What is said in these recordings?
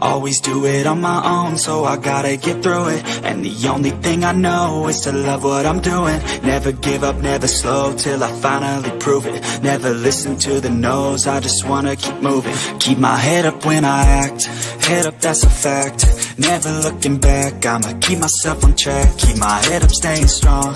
Always do it on my own, so I gotta get through it. And the only thing I know is to love what I'm doing. Never give up, never slow, till I finally prove it. Never listen to the no's, I just wanna keep moving. Keep my head up when I act, head up, that's a fact. Never looking back, I'ma keep myself on track. Keep my head up, staying strong,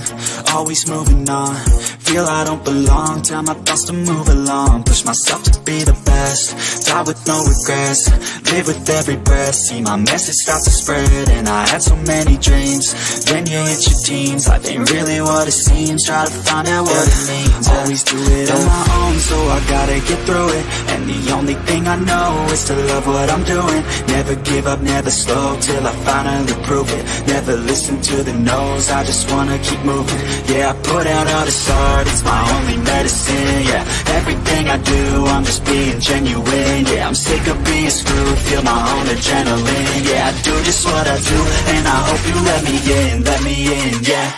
always moving on. Feel I don't belong, tell my thoughts to move along. Push myself to be the best, die with no regrets. Live with every breath, see my message start to spread. And I had so many dreams, then you hit your teens. Life ain't really what it seems, try to find out what it means. Always do it on my own, so I gotta get through it. And the only thing I know is to love what I'm doing. Never give up, never slow, till I finally prove it. Never listen to the no's, I just wanna keep moving. Yeah, I put out all this art, it's my only medicine. Yeah, everything I do, I'm just being genuine. Yeah, I'm sick of being screwed, feel my own adrenaline. Yeah, I do just what I do, and I hope you let me in, yeah.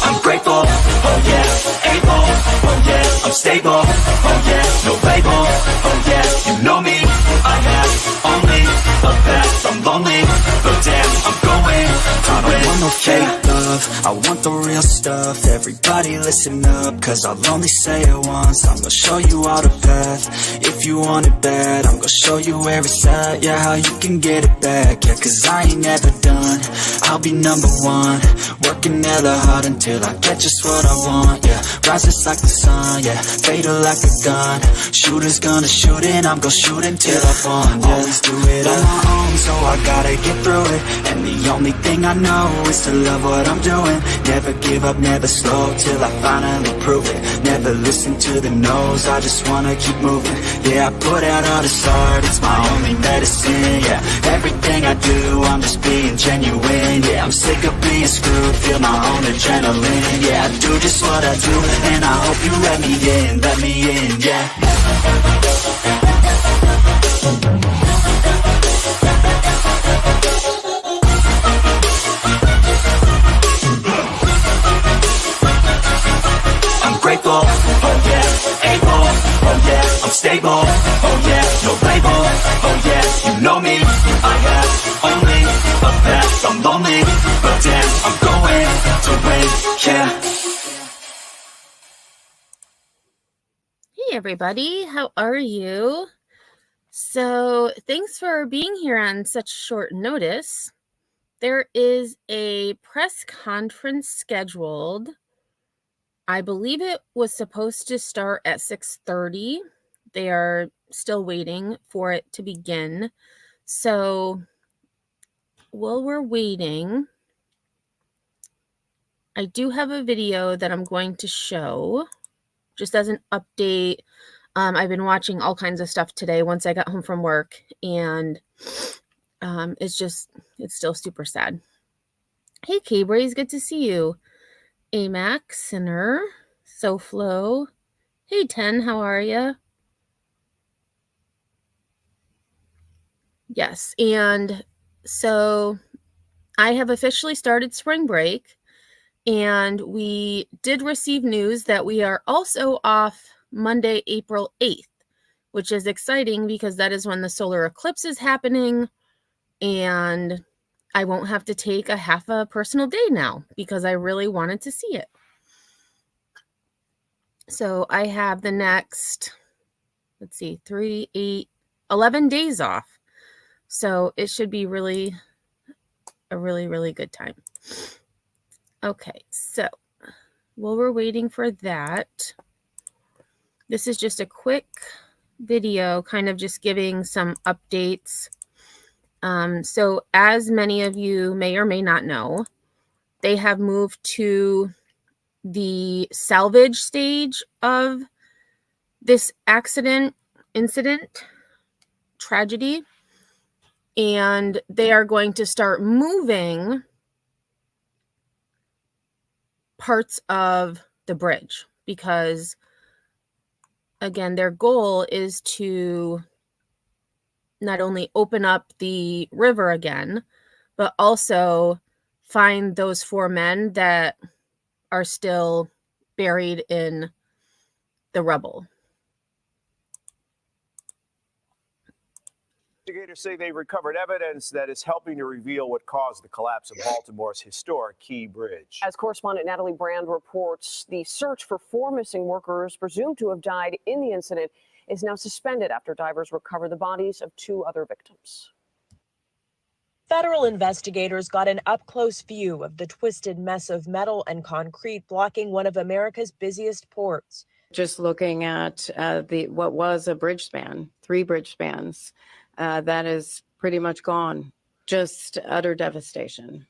I'm grateful, oh yeah, able, oh yeah, I'm stable, oh yeah, no label, oh yeah, you know me, I have only a past, I'm lonely, but damn, I'm going to win. I don't want no fake love, I want the real stuff. Everybody listen up, cause I'll only say it once. I'm gonna show you all the path, if you want it bad. I'm gonna show you where it's at, yeah, how you can get it back. Yeah, cause I ain't never done, I'll be number one. Working hella hard until I get just what I want, yeah. Rises like the sun, yeah, fatal like a gun. Shooters gonna shoot and I'm gonna shoot until I fall, yeah. Always do it on my own, so I gotta get through it. And the only thing I know is to love what I'm doing. Never give up, never slow, till I finally prove it. Never listen to the no's, I just wanna keep moving. Yeah, I put out all this art, it's my only medicine. Yeah, everything I do, I'm just being genuine. Yeah, I'm sick of being screwed, feel my own adrenaline. Yeah, I do just what I do, and I hope you let me in, yeah. I'm grateful, oh yeah, able, oh yeah, I'm stable, oh yeah, no label, oh yeah, you know me, I have only a past, I'm lonely, but damn, I'm going to win, yeah. Hey everybody, how are you? So thanks for being here on such short notice. There is a press conference scheduled. I believe it was supposed to start at 6:30. They are still waiting for it to begin. So while we're waiting, I do have a video that I'm going to show just as an update. I've been watching all kinds of stuff today once I got home from work, and it's still super sad. Hey, K-Braze, good to see you. Amac, Sinner, SoFlo. Hey, 10, how are you? Yes, and so I have officially started spring break, and we did receive news that we are also off Monday, April 8th, which is exciting because that is when the solar eclipse is happening, and I won't have to take a half a personal day now because I really wanted to see it. So I have the next, 3, 8, 11 days off. So it should be a really good time. Okay, so while we're waiting for that, this is just a quick video kind of just giving some updates. So as many of you may or may not know, they have moved to the salvage stage of this incident, tragedy, and they are going to start moving parts of the bridge because, again, their goal is to not only open up the river again, but also find those 4 men that are still buried in the rubble. Investigators say they recovered evidence that is helping to reveal what caused the collapse of Baltimore's historic Key Bridge. As correspondent Natalie Brand reports, the search for 4 missing workers presumed to have died in the incident is now suspended after divers recover the bodies of 2 other victims. Federal investigators got an up-close view of the twisted mess of metal and concrete blocking one of America's busiest ports. Just looking at what was a bridge span, 3 bridge spans, that is pretty much gone. Just utter devastation.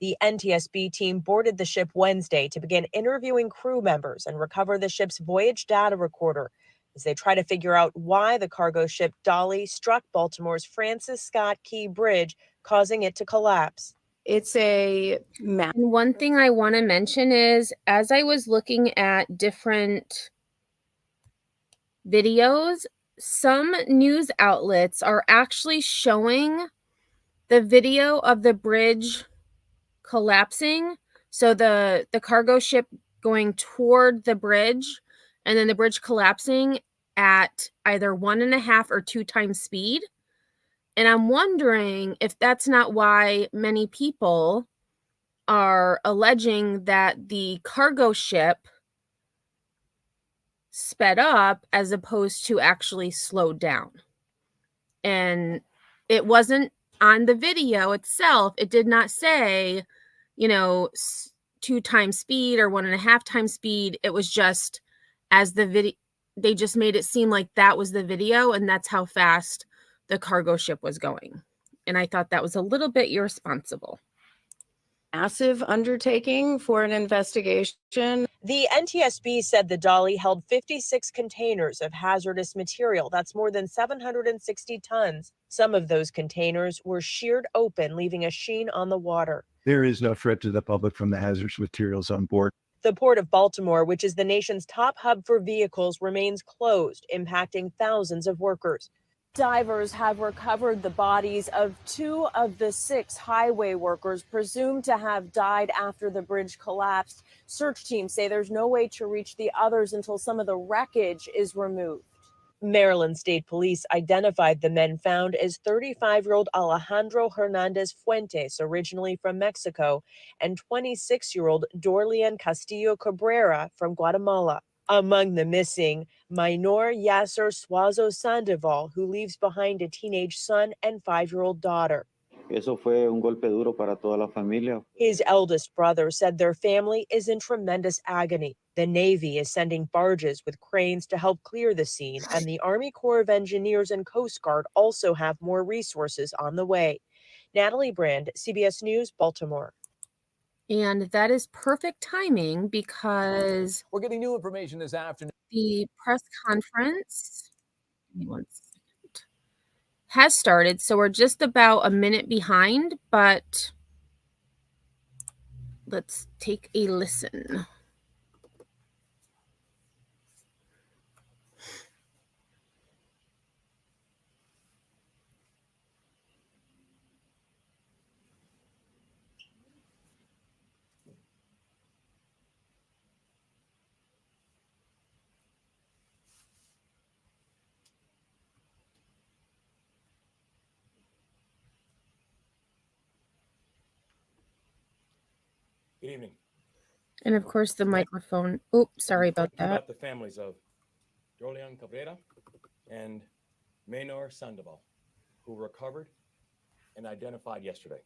The NTSB team boarded the ship Wednesday to begin interviewing crew members and recover the ship's voyage data recorder as they try to figure out why the cargo ship Dolly struck Baltimore's Francis Scott Key Bridge, causing it to collapse. It's a mess. And one thing I want to mention is, as I was looking at different videos, some news outlets are actually showing the video of the bridge collapsing. So the cargo ship going toward the bridge and then the bridge collapsing at either 1.5 or 2 times speed. And I'm wondering if that's not why many people are alleging that the cargo ship sped up as opposed to actually slowed down. And it wasn't on the video itself. It did not say, 2 times speed or 1.5 times speed. It was just as the video, they just made it seem like that was the video and that's how fast the cargo ship was going. And I thought that was a little bit irresponsible. Massive undertaking for an investigation. The NTSB said the Dolly held 56 containers of hazardous material. That's more than 760 tons. Some of those containers were sheared open, leaving a sheen on the water. There is no threat to the public from the hazardous materials on board. The Port of Baltimore, which is the nation's top hub for vehicles, remains closed, impacting thousands of workers. Divers have recovered the bodies of 2 of the 6 highway workers presumed to have died after the bridge collapsed. Search teams say there's no way to reach the others until some of the wreckage is removed. Maryland State Police identified the men found as 35-year-old Alejandro Hernandez Fuentes, originally from Mexico, and 26-year-old Dorlian Castillo Cabrera from Guatemala. Among the missing, Minor Yasser Suazo Sandoval, who leaves behind a teenage son and 5-year-old daughter. Eso fue un golpe duro para toda la familia. His eldest brother said their family is in tremendous agony. The Navy is sending barges with cranes to help clear the scene, and the Army Corps of Engineers and Coast Guard also have more resources on the way. Natalie Brand, CBS News, Baltimore. And that is perfect timing because We're getting new information this afternoon. the press conference, give me one second, has started. So we're just about a minute behind, but let's take a listen. Good evening. And of course, the microphone. Oh, sorry about that. About the families of Dorlian Cabrera and Menor Sandoval, who were recovered and identified yesterday.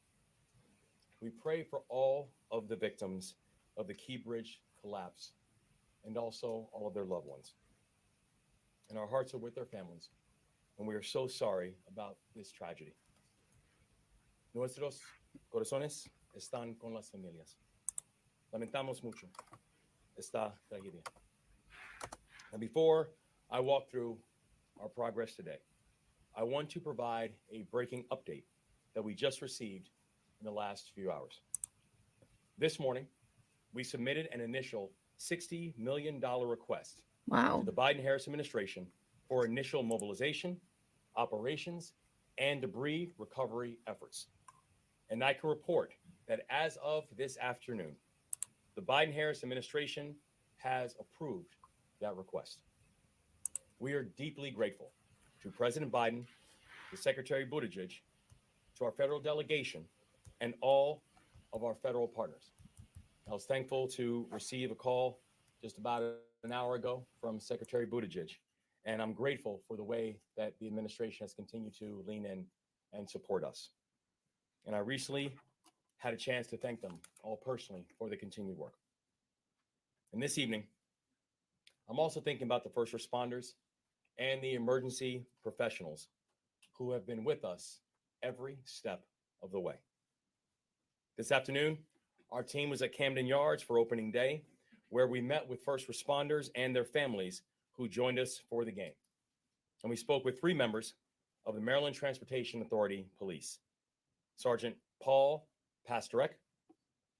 We pray for all of the victims of the Key Bridge collapse and also all of their loved ones. And our hearts are with their families, and we are so sorry about this tragedy. Nuestros corazones están con las familias. Lamentamos mucho esta tragedia. And before I walk through our progress today, I want to provide a breaking update that we just received in the last few hours. This morning, we submitted an initial $60 million request Wow. to the Biden-Harris administration for initial mobilization, operations, and debris recovery efforts. And I can report that as of this afternoon, the Biden-Harris administration has approved that request. We are deeply grateful to President Biden, to Secretary Buttigieg, to our federal delegation, and all of our federal partners. I was thankful to receive a call just about an hour ago from Secretary Buttigieg, and I'm grateful for the way that the administration has continued to lean in and support us. And I recently had a chance to thank them all personally for the continued work. And this evening, I'm also thinking about the first responders and the emergency professionals who have been with us every step of the way. This afternoon, our team was at Camden Yards for opening day, where we met with first responders and their families who joined us for the game. And we spoke with 3 members of the Maryland Transportation Authority Police: Sergeant Paul Pastorek,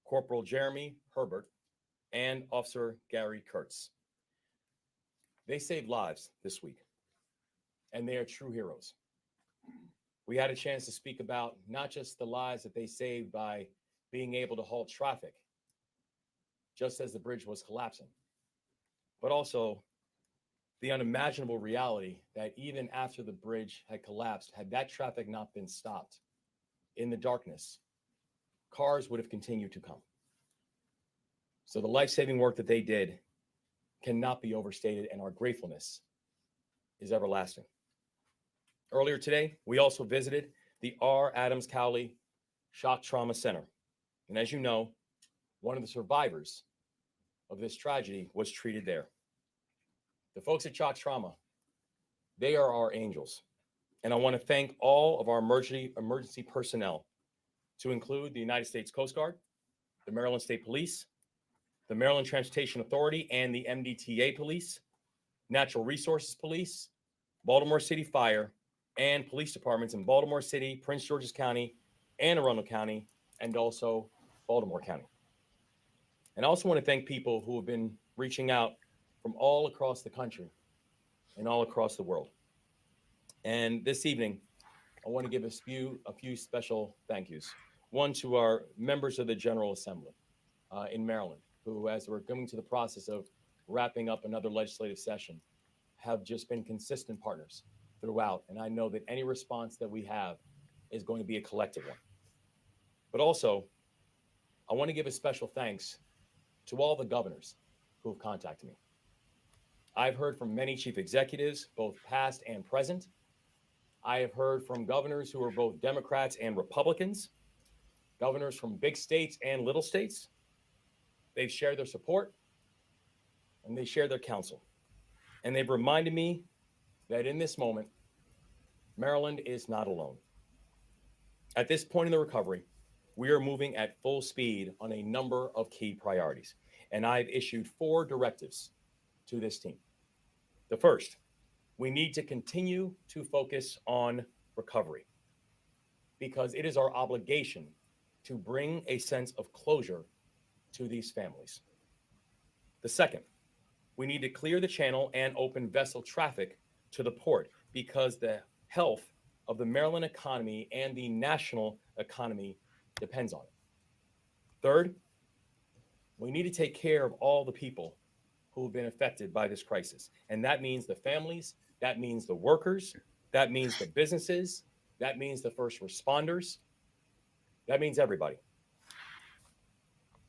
Corporal Jeremy Herbert, and Officer Gary Kurtz. They saved lives this week, and they are true heroes. We had a chance to speak about not just the lives that they saved by being able to halt traffic just as the bridge was collapsing, but also the unimaginable reality that even after the bridge had collapsed, had that traffic not been stopped in the darkness, cars would have continued to come. So the life-saving work that they did cannot be overstated, and our gratefulness is everlasting. Earlier today, we also visited the R. Adams Cowley Shock Trauma Center. And as you know, one of the survivors of this tragedy was treated there. The folks at Shock Trauma, they are our angels. And I want to thank all of our emergency personnel, to include the United States Coast Guard, the Maryland State Police, the Maryland Transportation Authority and the MDTA Police, Natural Resources Police, Baltimore City Fire, and police departments in Baltimore City, Prince George's County, Anne Arundel County, and also Baltimore County. And I also want to thank people who have been reaching out from all across the country and all across the world. And this evening, I want to give a few special thank yous. One to our members of the General Assembly in Maryland, who, as we're coming to the process of wrapping up another legislative session, have just been consistent partners throughout. And I know that any response that we have is going to be a collective one. But also, I want to give a special thanks to all the governors who have contacted me. I've heard from many chief executives, both past and present. I have heard from governors who are both Democrats and Republicans, governors from big states and little states. They've shared their support and they share their counsel. And they've reminded me that in this moment, Maryland is not alone. At this point in the recovery, we are moving at full speed on a number of key priorities. And I've issued 4 directives to this team. The first, we need to continue to focus on recovery, because it is our obligation to bring a sense of closure to these families. The second, we need to clear the channel and open vessel traffic to the port, because the health of the Maryland economy and the national economy depends on it. Third, we need to take care of all the people who have been affected by this crisis. And that means the families, that means the workers, that means the businesses, that means the first responders, that means everybody.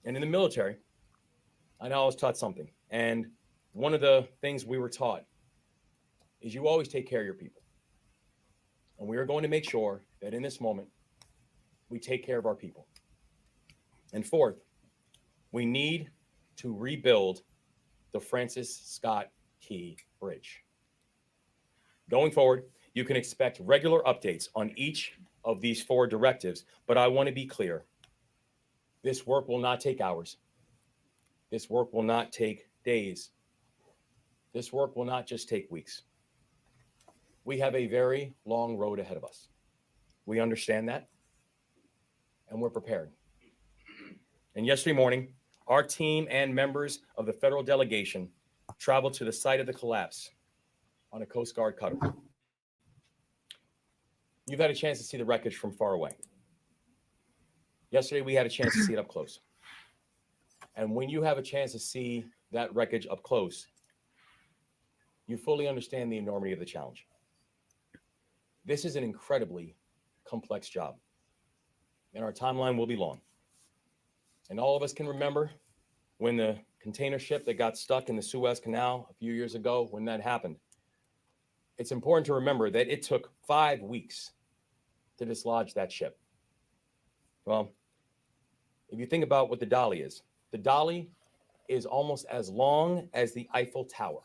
And in the military, I know I was taught something. And one of the things we were taught is you always take care of your people. And we are going to make sure that in this moment, we take care of our people. And fourth, we need to rebuild the Francis Scott Key Bridge. Going forward, you can expect regular updates on each of these 4 directives, but I want to be clear. This work will not take hours. This work will not take days. This work will not just take weeks. We have a very long road ahead of us. We understand that, and we're prepared. And yesterday morning, our team and members of the federal delegation traveled to the site of the collapse on a Coast Guard cutter. You've had a chance to see the wreckage from far away. Yesterday, we had a chance to see it up close. And when you have a chance to see that wreckage up close, you fully understand the enormity of the challenge. This is an incredibly complex job, and our timeline will be long. And all of us can remember when the container ship that got stuck in the Suez Canal a few years ago, when that happened. It's important to remember that it took 5 weeks to dislodge that ship. Well, if you think about what the dolly is, the dolly is almost as long as the Eiffel Tower.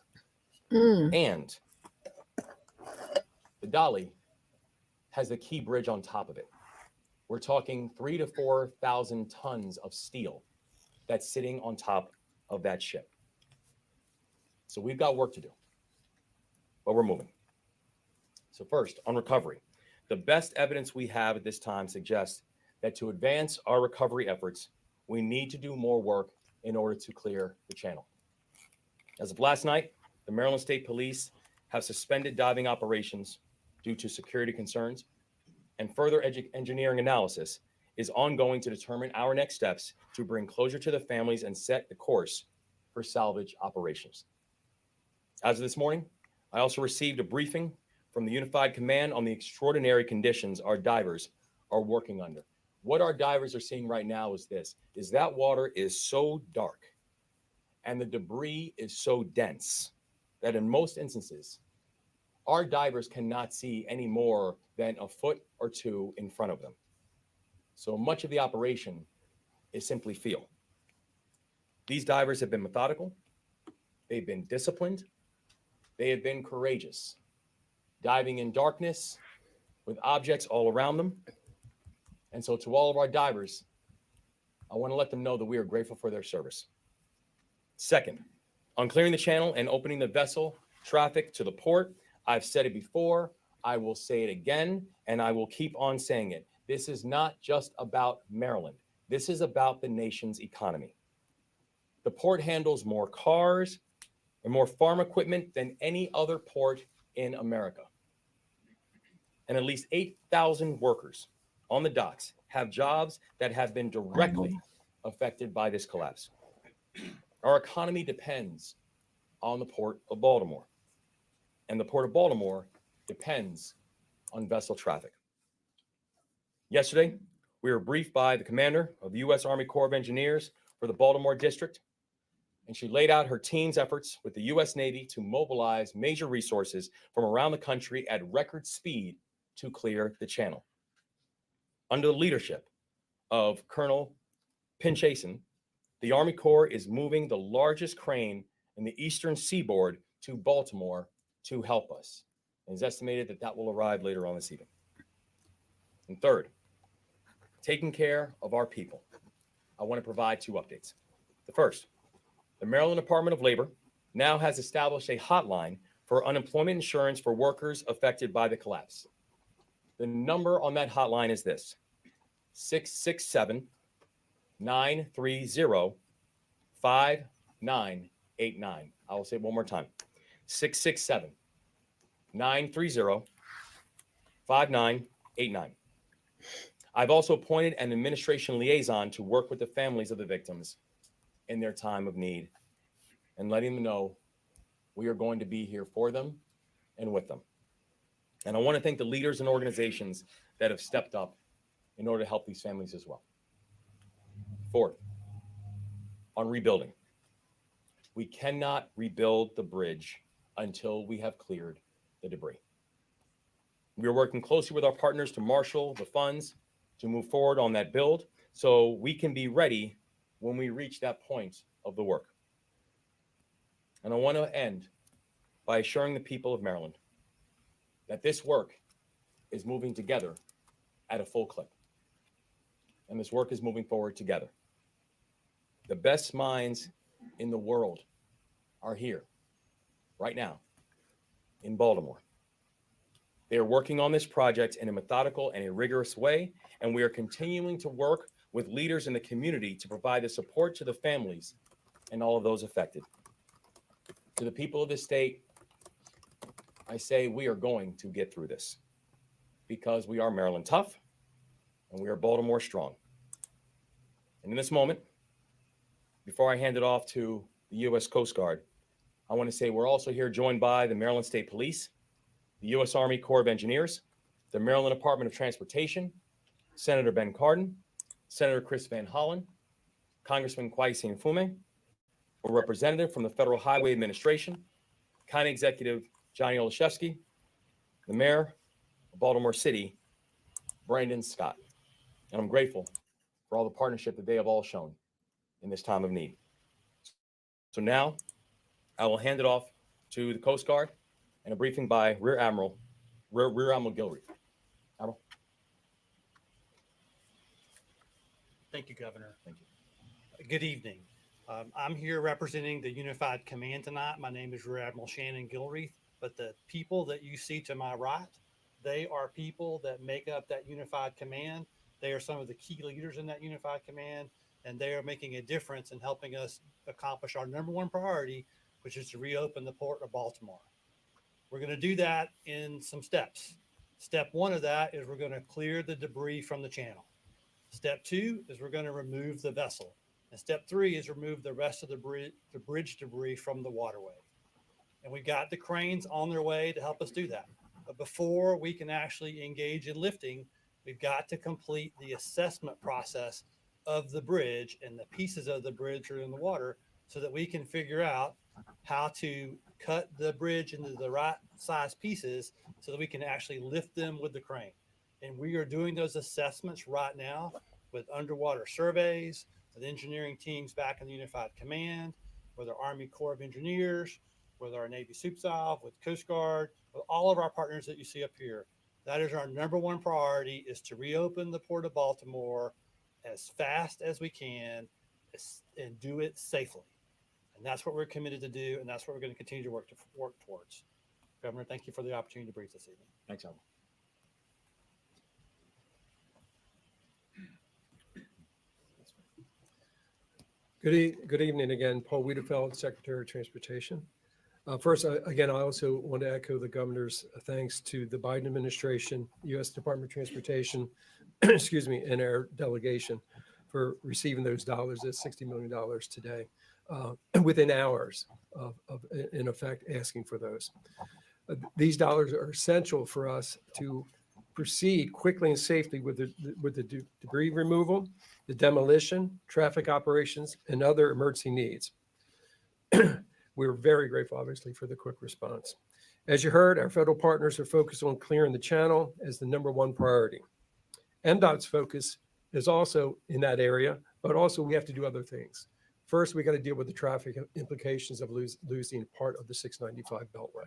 And the dolly has the key bridge on top of it. We're talking 3,000 to 4,000 tons of steel that's sitting on top of that ship. So we've got work to do, but we're moving. So first, on recovery, the best evidence we have at this time suggests that to advance our recovery efforts, we need to do more work in order to clear the channel. As of last night, the Maryland State Police have suspended diving operations due to security concerns, and further engineering analysis is ongoing to determine our next steps to bring closure to the families and set the course for salvage operations. As of this morning, I also received a briefing from the Unified Command on the extraordinary conditions our divers are working under. What our divers are seeing right now is that water is so dark and the debris is so dense that in most instances, our divers cannot see any more than a foot or two in front of them. So much of the operation is simply feel. These divers have been methodical, they've been disciplined, they have been courageous, diving in darkness with objects all around them. And so to all of our divers, I want to let them know that we are grateful for their service. Second, on clearing the channel and opening the vessel traffic to the port, I've said it before, I will say it again, and I will keep on saying it. This is not just about Maryland. This is about the nation's economy. The port handles more cars and more farm equipment than any other port in America. And at least 8,000 workers on the docks have jobs that have been directly affected by this collapse. Our economy depends on the Port of Baltimore, and the Port of Baltimore depends on vessel traffic. Yesterday, we were briefed by the commander of the U.S. Army Corps of Engineers for the Baltimore District, and she laid out her team's efforts with the U.S. Navy to mobilize major resources from around the country at record speed to clear the channel. Under the leadership of Colonel Pinchason, the Army Corps is moving the largest crane in the eastern seaboard to Baltimore to help us. It is estimated that that will arrive later on this evening. And third, taking care of our people. I want to provide 2 updates. The first, the Maryland Department of Labor now has established a hotline for unemployment insurance for workers affected by the collapse. The number on that hotline is this: 667-930-5989. I will say it one more time: 667-930-5989. I've also appointed an administration liaison to work with the families of the victims in their time of need and letting them know we are going to be here for them and with them. And I want to thank the leaders and organizations that have stepped up in order to help these families as well. Fourth, on rebuilding. We cannot rebuild the bridge until we have cleared the debris. We are working closely with our partners to marshal the funds to move forward on that build so we can be ready when we reach that point of the work. And I want to end by assuring the people of Maryland that this work is moving together at a full clip. And this work is moving forward together. The best minds in the world are here right now in Baltimore. They are working on this project in a methodical and a rigorous way, and we are continuing to work with leaders in the community to provide the support to the families and all of those affected. To the people of this state, I say we are going to get through this because we are Maryland tough and we are Baltimore strong. And in this moment, before I hand it off to the U.S. Coast Guard, I want to say we're also here joined by the Maryland State Police, the U.S. Army Corps of Engineers, the Maryland Department of Transportation, Senator Ben Cardin, Senator Chris Van Hollen, Congressman Kwesi Mfume, a representative from the Federal Highway Administration, County Executive Johnny Olszewski, the Mayor of Baltimore City, Brandon Scott. And I'm grateful for all the partnership that they have all shown in this time of need. So now I will hand it off to the Coast Guard and a briefing by Rear Admiral Gilreath. Admiral. Thank you, Governor. Thank you. Good evening. I'm here representing the Unified Command tonight. My name is Rear Admiral Shannon Gilreath, but the people that you see to my right, they are people that make up that Unified Command. They are some of the key leaders in that Unified Command, and they are making a difference in helping us accomplish our number one priority, which is to reopen the Port of Baltimore. We're going to do that in some steps. Step one of that is we're going to clear the debris from the channel. Step two is we're going to remove the vessel. And step three is remove the rest of the bridge debris from the waterway. And we've got the cranes on their way to help us do that. But before we can actually engage in lifting, we've got to complete the assessment process of the bridge and the pieces of the bridge that are in the water so that we can figure out how to cut the bridge into the right size pieces so that we can actually lift them with the crane. And we are doing those assessments right now with underwater surveys, with engineering teams back in the Unified Command, with our Army Corps of Engineers, with our Navy SUPSALV, with Coast Guard, with all of our partners that you see up here. That is our number one priority, is to reopen the Port of Baltimore as fast as we can and do it safely. And that's what we're committed to do, and that's what we're going to continue to work towards. Governor, thank you for the opportunity to brief this evening. Thanks, Admiral. Good evening again. Paul Wiedefeld, Secretary of Transportation. First, again, I also want to echo the governor's thanks to the Biden administration, U.S. Department of Transportation, excuse me, and our delegation for receiving those dollars, that's $60 million today, within hours of, in effect, asking for those. These dollars are essential for us to proceed quickly and safely with the debris removal, the demolition, traffic operations, and other emergency needs. We're very grateful, obviously, for the quick response. As you heard, our federal partners are focused on clearing the channel as the number one priority. MDOT's focus is also in that area, but also we have to do other things. First, we got to deal with the traffic implications of losing part of the 695 Beltway.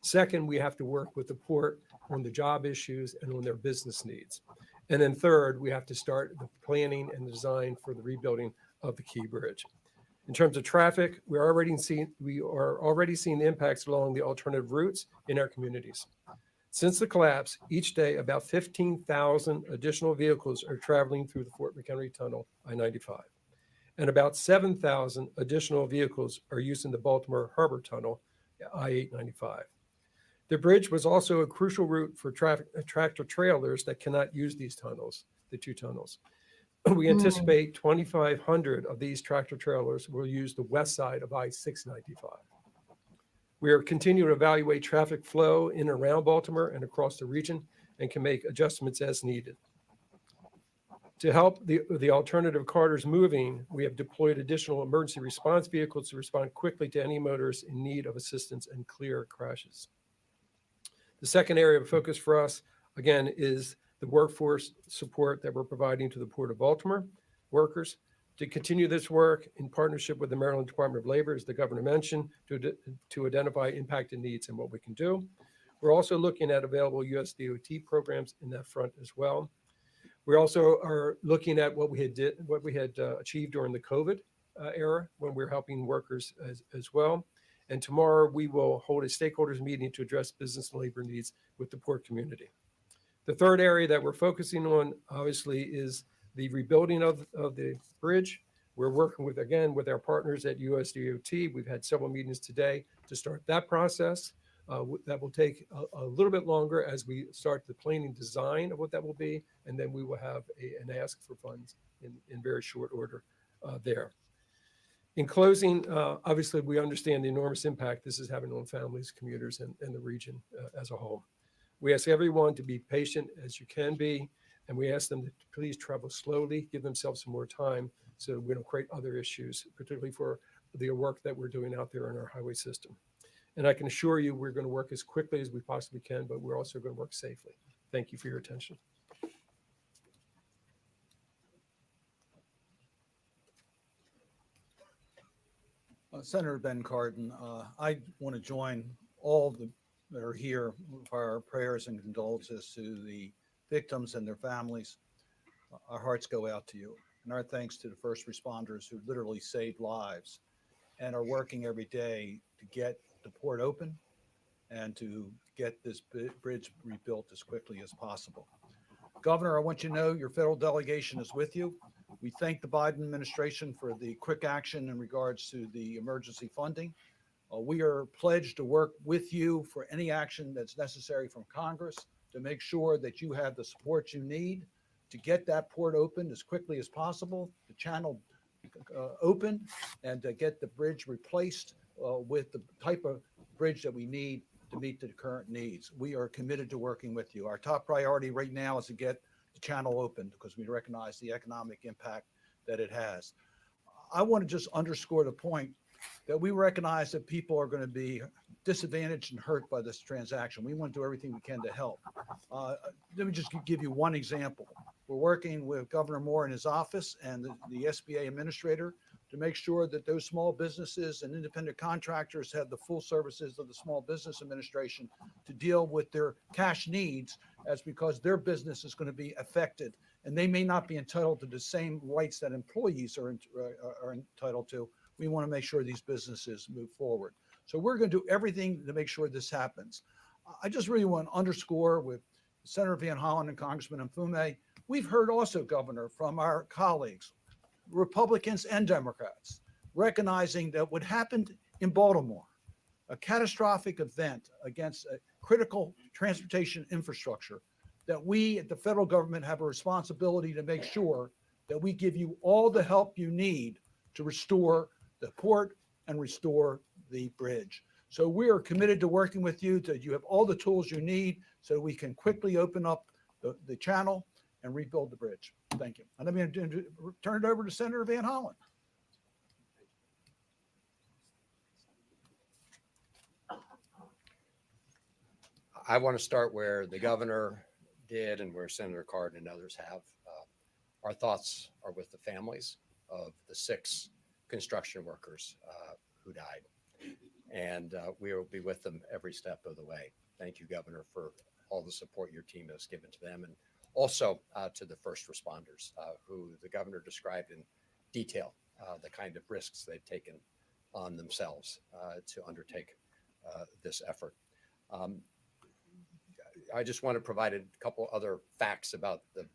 Second, we have to work with the port on the job issues and on their business needs. And then third, we have to start the planning and the design for the rebuilding of the Key Bridge. In terms of traffic, we are already seeing impacts along the alternative routes in our communities. Since the collapse, each day about 15,000 additional vehicles are traveling through the Fort McHenry Tunnel, I-95. And about 7,000 additional vehicles are using the Baltimore Harbor Tunnel, I-895. The bridge was also a crucial route for tractor trailers that cannot use these tunnels, the two tunnels. We anticipate 2,500 of these tractor trailers will use the west side of I-695. We are continuing to evaluate traffic flow in and around Baltimore and across the region and can make adjustments as needed. To help the alternative corridors moving, we have deployed additional emergency response vehicles to respond quickly to any motorists in need of assistance and clear crashes. The second area of focus for us, again, is the workforce support that we're providing to the Port of Baltimore workers. To continue this work in partnership with the Maryland Department of Labor, as the governor mentioned, to identify impacted needs and what we can do. We're also looking at available US DOT programs in that front as well. We also are looking at what we had achieved during the COVID era when we were helping workers as well. And tomorrow we will hold a stakeholders meeting to address business and labor needs with the port community. The third area that we're focusing on, obviously, is the rebuilding of the bridge. We're working with our partners at US DOT. We've had several meetings today to start that process. That will take a little bit longer as we start the planning design of what that will be, and then we will have an ask for funds in very short order there. In closing, obviously, we understand the enormous impact this is having on families, commuters, and the region as a whole. We ask everyone to be patient as you can be, and we ask them to please travel slowly, give themselves some more time so we don't create other issues, particularly for the work that we're doing out there in our highway system. And I can assure you we're going to work as quickly as we possibly can, but we're also going to work safely. Thank you for your attention. Senator Ben Cardin, I want to join all that are here with our prayers and condolences to the victims and their families. Our hearts go out to you, and our thanks to the first responders who literally saved lives and are working every day to get the port open and to get this bridge rebuilt as quickly as possible. Governor, I want you to know your federal delegation is with you. We thank the Biden administration for the quick action in regards to the emergency funding. We are pledged to work with you for any action that's necessary from Congress to make sure that you have the support you need to get that port open as quickly as possible, the channel open, and to get the bridge replaced with the type of bridge that we need to meet the current needs. We are committed to working with you. Our top priority right now is to get the channel open because we recognize the economic impact that it has. I want to just underscore the point that we recognize that people are going to be disadvantaged and hurt by this transaction. We want to do everything we can to help. Let me just give you one example. We're working with Governor Moore in his office and the SBA administrator to make sure that those small businesses and independent contractors have the full services of the Small Business Administration to deal with their cash needs, as because their business is going to be affected and they may not be entitled to the same rights that employees are entitled to. We want to make sure these businesses move forward. So we're going to do everything to make sure this happens. I just really want to underscore with Senator Van Hollen and Congressman Mfume, we've heard also, Governor, from our colleagues, Republicans and Democrats, recognizing that what happened in Baltimore, a catastrophic event against a critical transportation infrastructure, that we at the federal government have a responsibility to make sure that we give you all the help you need to restore the port and restore the bridge. So we are committed to working with you, that you have all the tools you need so we can quickly open up the channel and rebuild the bridge. Thank you. And let me turn it over to Senator Van Hollen. I want to start where the governor did and where Senator Cardin and others have. Our thoughts are with the families of the 6 construction workers who died. And we will be with them every step of the way. Thank you, Governor, for all the support your team has given to them, and also to the first responders who the governor described in detail the kind of risks they've taken on themselves to undertake this effort. I just want to provide a couple other facts about the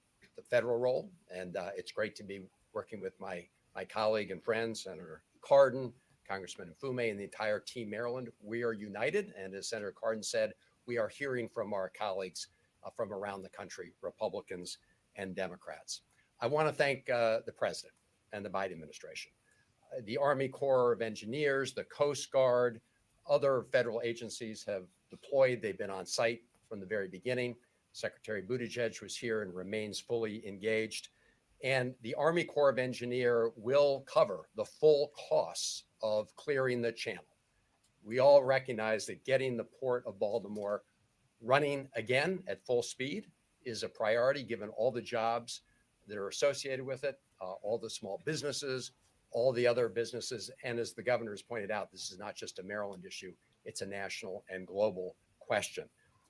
federal role, and it's great to be working with my colleague and friend, Senator Cardin, Congressman Mfume, and the entire team Maryland. We are united, and as Senator Cardin said, we are hearing from our colleagues from around the country, Republicans and Democrats. I want to thank the President and the Biden administration, the Army Corps of Engineers, the Coast Guard, other federal agencies have deployed. They've been on site from the very beginning. Secretary Buttigieg was here and remains fully engaged. And the Army Corps of Engineers will cover the full costs of clearing the channel. We all recognize that getting the Port of Baltimore running again at full speed is a priority, given all the jobs that are associated with it, all the small businesses, all the other businesses. And as the governor has pointed out, this is not just a Maryland issue, it's a national and global question.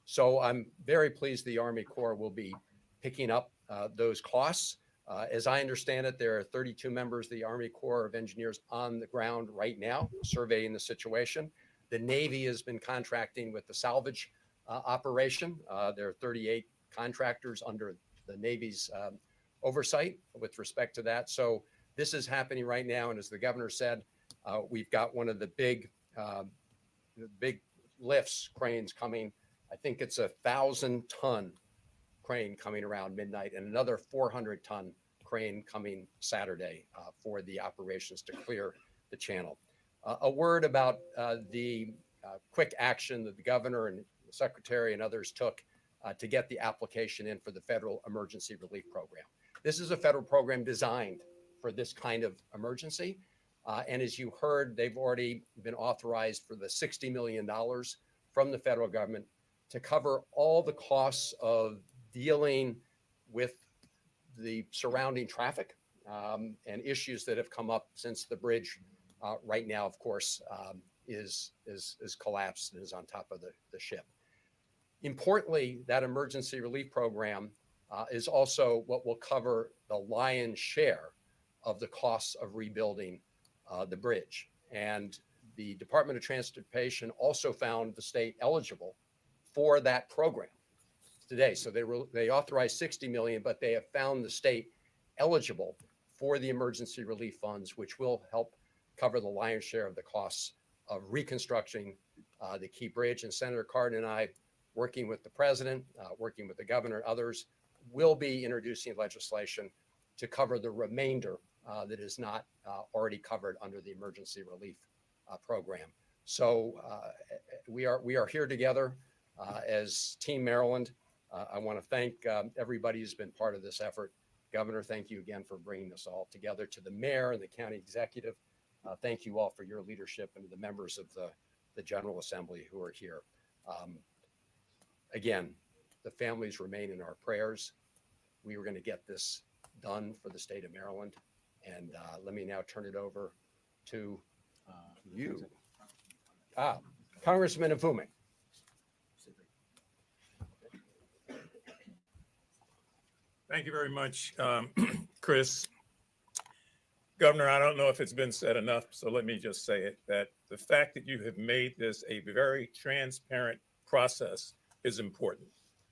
So I'm very pleased the Army Corps will be picking up those costs. As I understand it, there are 32 members of the Army Corps of Engineers on the ground right now surveying the situation. The Navy has been contracting with the salvage operation. There are 38 contractors under the Navy's oversight with respect to that. So this is happening right now. And as the governor said, we've got one of the big lifts, cranes coming. I think it's a 1,000-ton crane coming around midnight and another 400-ton crane coming Saturday for the operations to clear the channel. A word about the quick action that the governor and the secretary and others took to get the application in for the federal emergency relief program. This is a federal program designed for this kind of emergency. And as you heard, they've already been authorized for the $60 million from the federal government to cover all the costs of dealing with the surrounding traffic and issues that have come up since the bridge right now, of course, is collapsed and is on top of the ship. Importantly, that emergency relief program is also what will cover the lion's share of the costs of rebuilding the bridge. And the Department of Transportation also found the state eligible for that program today. So they authorized 60 million, but they have found the state eligible for the emergency relief funds, which will help cover the lion's share of the costs of reconstructing the Key Bridge. And Senator Cardin and I, working with the president, working with the governor and others, will be introducing legislation to cover the remainder that is not already covered under the emergency relief program. So we are here together as Team Maryland. I want to thank everybody who's been part of this effort. Governor, thank you again for bringing us all together. To the mayor and the county executive, thank you all for your leadership, and to the members of the General Assembly who are here. Again, the families remain in our prayers. We were going to get this done for the state of Maryland. And let me now turn it over to you. Congressman Mfume. Thank you very much, Chris. Governor, I don't know if it's been said enough, so let me just say it, that the fact that you have made this a very transparent process is important,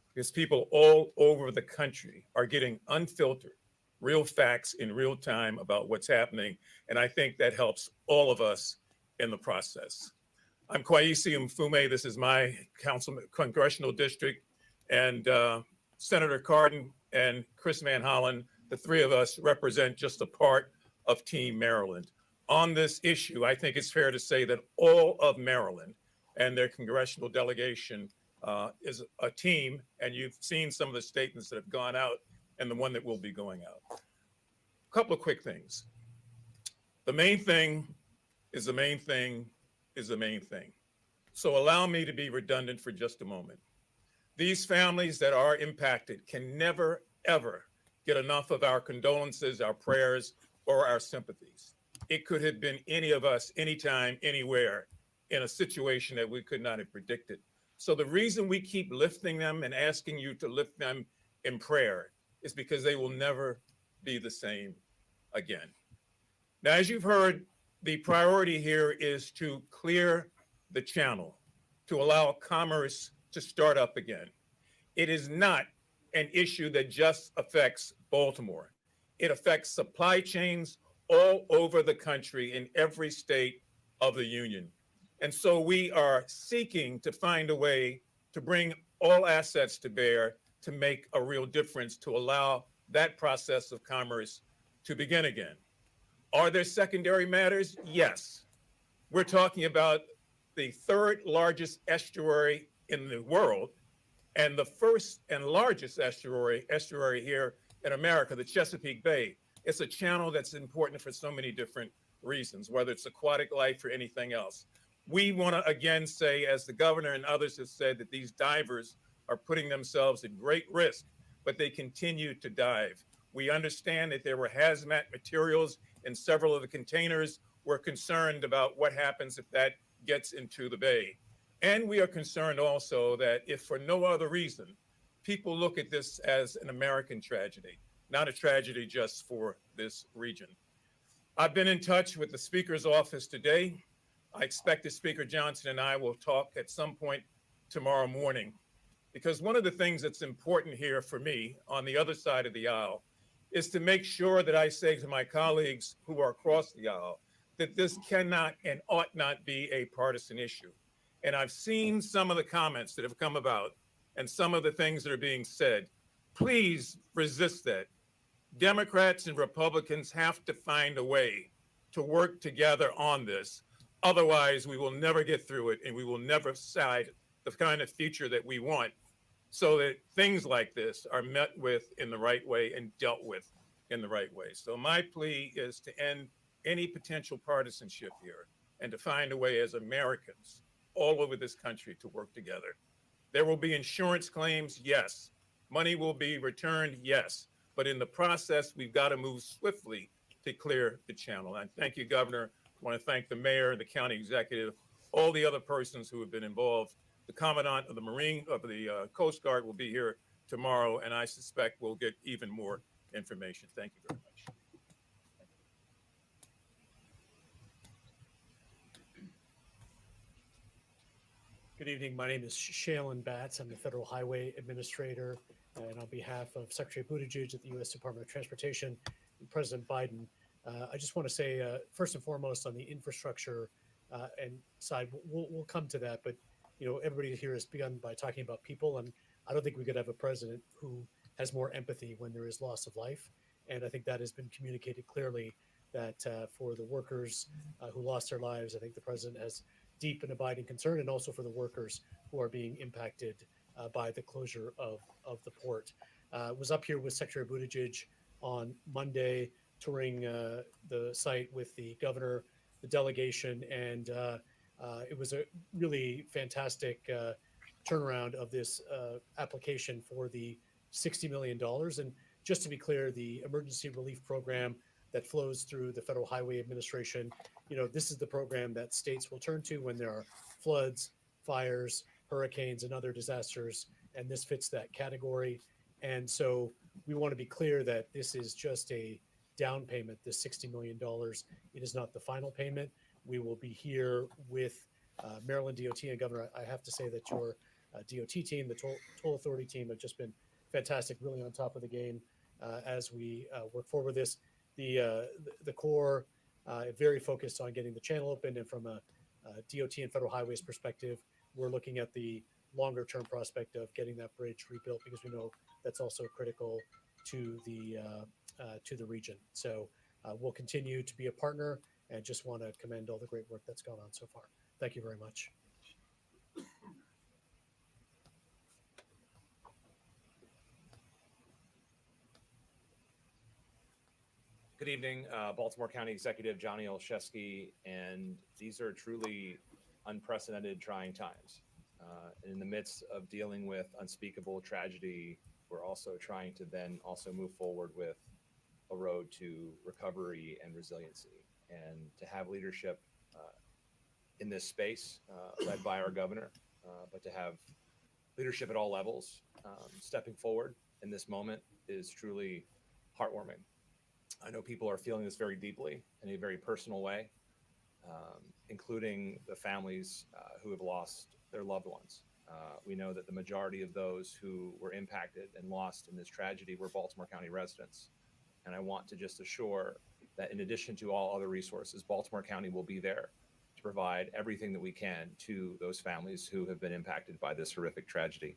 because people all over the country are getting unfiltered, real facts in real time about what's happening. And I think that helps all of us in the process. I'm Kwesi Mfume. This is my congressional district. And Senator Cardin and Chris Van Hollen, the three of us represent just a part of Team Maryland. On this issue, I think it's fair to say that all of Maryland and their congressional delegation is a team, and you've seen some of the statements that have gone out and the one that will be going out. A couple of quick things. The main thing is the main thing is the main thing. So allow me to be redundant for just a moment. These families that are impacted can never, ever get enough of our condolences, our prayers, or our sympathies. It could have been any of us, anytime, anywhere, in a situation that we could not have predicted. So the reason we keep lifting them and asking you to lift them in prayer is because they will never be the same again. Now, as you've heard, the priority here is to clear the channel, to allow commerce to start up again. It is not an issue that just affects Baltimore. It affects supply chains all over the country in every state of the union. And so we are seeking to find a way to bring all assets to bear to make a real difference, to allow that process of commerce to begin again. Are there secondary matters? Yes. We're talking about the third largest estuary in the world and the first and largest estuary here in America, the Chesapeake Bay. It's a channel that's important for so many different reasons, whether it's aquatic life or anything else. We want to again say, as the governor and others have said, that these divers are putting themselves at great risk, but they continue to dive. We understand that there were hazmat materials in several of the containers. We're concerned about what happens if that gets into the bay. And we are concerned also that if for no other reason, people look at this as an American tragedy, not a tragedy just for this region. I've been in touch with the Speaker's office today. I expect that Speaker Johnson and I will talk at some point tomorrow morning, because one of the things that's important here for me on the other side of the aisle is to make sure that I say to my colleagues who are across the aisle that this cannot and ought not be a partisan issue. And I've seen some of the comments that have come about and some of the things that are being said. Please resist that. Democrats and Republicans have to find a way to work together on this. Otherwise, we will never get through it, and we will never decide the kind of future that we want, so that things like this are met with in the right way and dealt with in the right way. So my plea is to end any potential partisanship here and to find a way as Americans all over this country to work together. There will be insurance claims, yes. Money will be returned, yes. But in the process, we've got to move swiftly to clear the channel. And thank you, Governor. I want to thank the mayor, the county executive, all the other persons who have been involved. The Commandant of the Coast Guard will be here tomorrow, and I suspect we'll get even more information. Thank you very much. Good evening. My name is Shailen Batts. I'm the Federal Highway Administrator, and on behalf of Secretary Buttigieg at the U.S. Department of Transportation and President Biden, I just want to say, first and foremost, on the infrastructure and side, we'll come to that. But everybody here has begun by talking about people, and I don't think we could have a president who has more empathy when there is loss of life. And I think that has been communicated clearly that for the workers who lost their lives, I think the president has deep and abiding concern, and also for the workers who are being impacted by the closure of the port. Was up here with Secretary Buttigieg on Monday, touring the site with the governor, the delegation, and it was a really fantastic turnaround of this application for the $60 million. And just to be clear, the emergency relief program that flows through the Federal Highway Administration, this is the program that states will turn to when there are floods, fires, hurricanes, and other disasters, and this fits that category. And so we want to be clear that this is just a down payment, this $60 million. It is not the final payment. We will be here with Maryland DOT and Governor. I have to say that your DOT team, the toll authority team, have just been fantastic, really on top of the game as we work forward with this. The Corps very focused on getting the channel open, and from a DOT and Federal Highways perspective, we're looking at the longer term prospect of getting that bridge rebuilt, because we know that's also critical to the region. So we'll continue to be a partner, and just want to commend all the great work that's gone on so far. Thank you very much. Good evening, Baltimore County Executive Johnny Olszewski, and these are truly unprecedented, trying times. In the midst of dealing with unspeakable tragedy, we're also trying to then also move forward with a road to recovery and resiliency, and to have leadership in this space led by our governor, but to have leadership at all levels stepping forward in this moment is truly heartwarming. I know people are feeling this very deeply in a very personal way, including the families who have lost their loved ones. We know that the majority of those who were impacted and lost in this tragedy were Baltimore County residents. And I want to just assure that in addition to all other resources, Baltimore County will be there to provide everything that we can to those families who have been impacted by this horrific tragedy.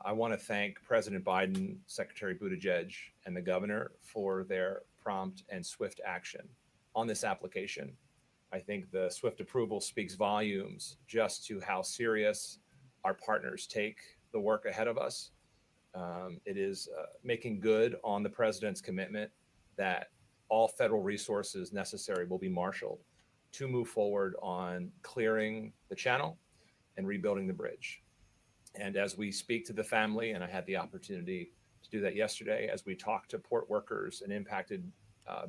I want to thank President Biden, Secretary Buttigieg, and the governor for their prompt and swift action on this application. I think the swift approval speaks volumes just to how serious our partners take the work ahead of us. It is making good on the president's commitment that all federal resources necessary will be marshaled to move forward on clearing the channel and rebuilding the bridge. And as we speak to the family, and I had the opportunity to do that yesterday, as we talk to port workers and impacted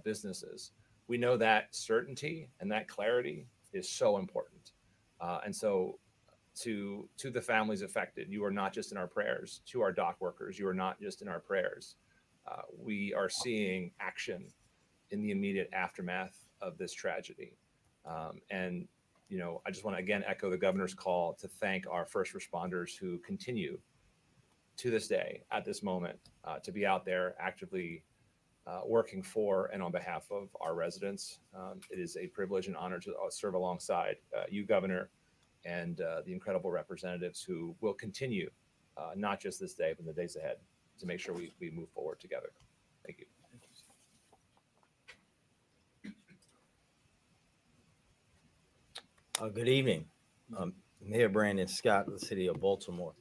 businesses, we know that certainty and that clarity is so important. And so to the families affected, you are not just in our prayers. To our dock workers, you are not just in our prayers. We are seeing action in the immediate aftermath of this tragedy. And I just want to again echo the governor's call to thank our first responders who continue to this day, at this moment, to be out there actively working for and on behalf of our residents. It is a privilege and honor to serve alongside you, Governor, and the incredible representatives who will continue, not just this day, but in the days ahead, to make sure we move forward together. Thank you. Good evening. Mayor Brandon Scott of the city of Baltimore.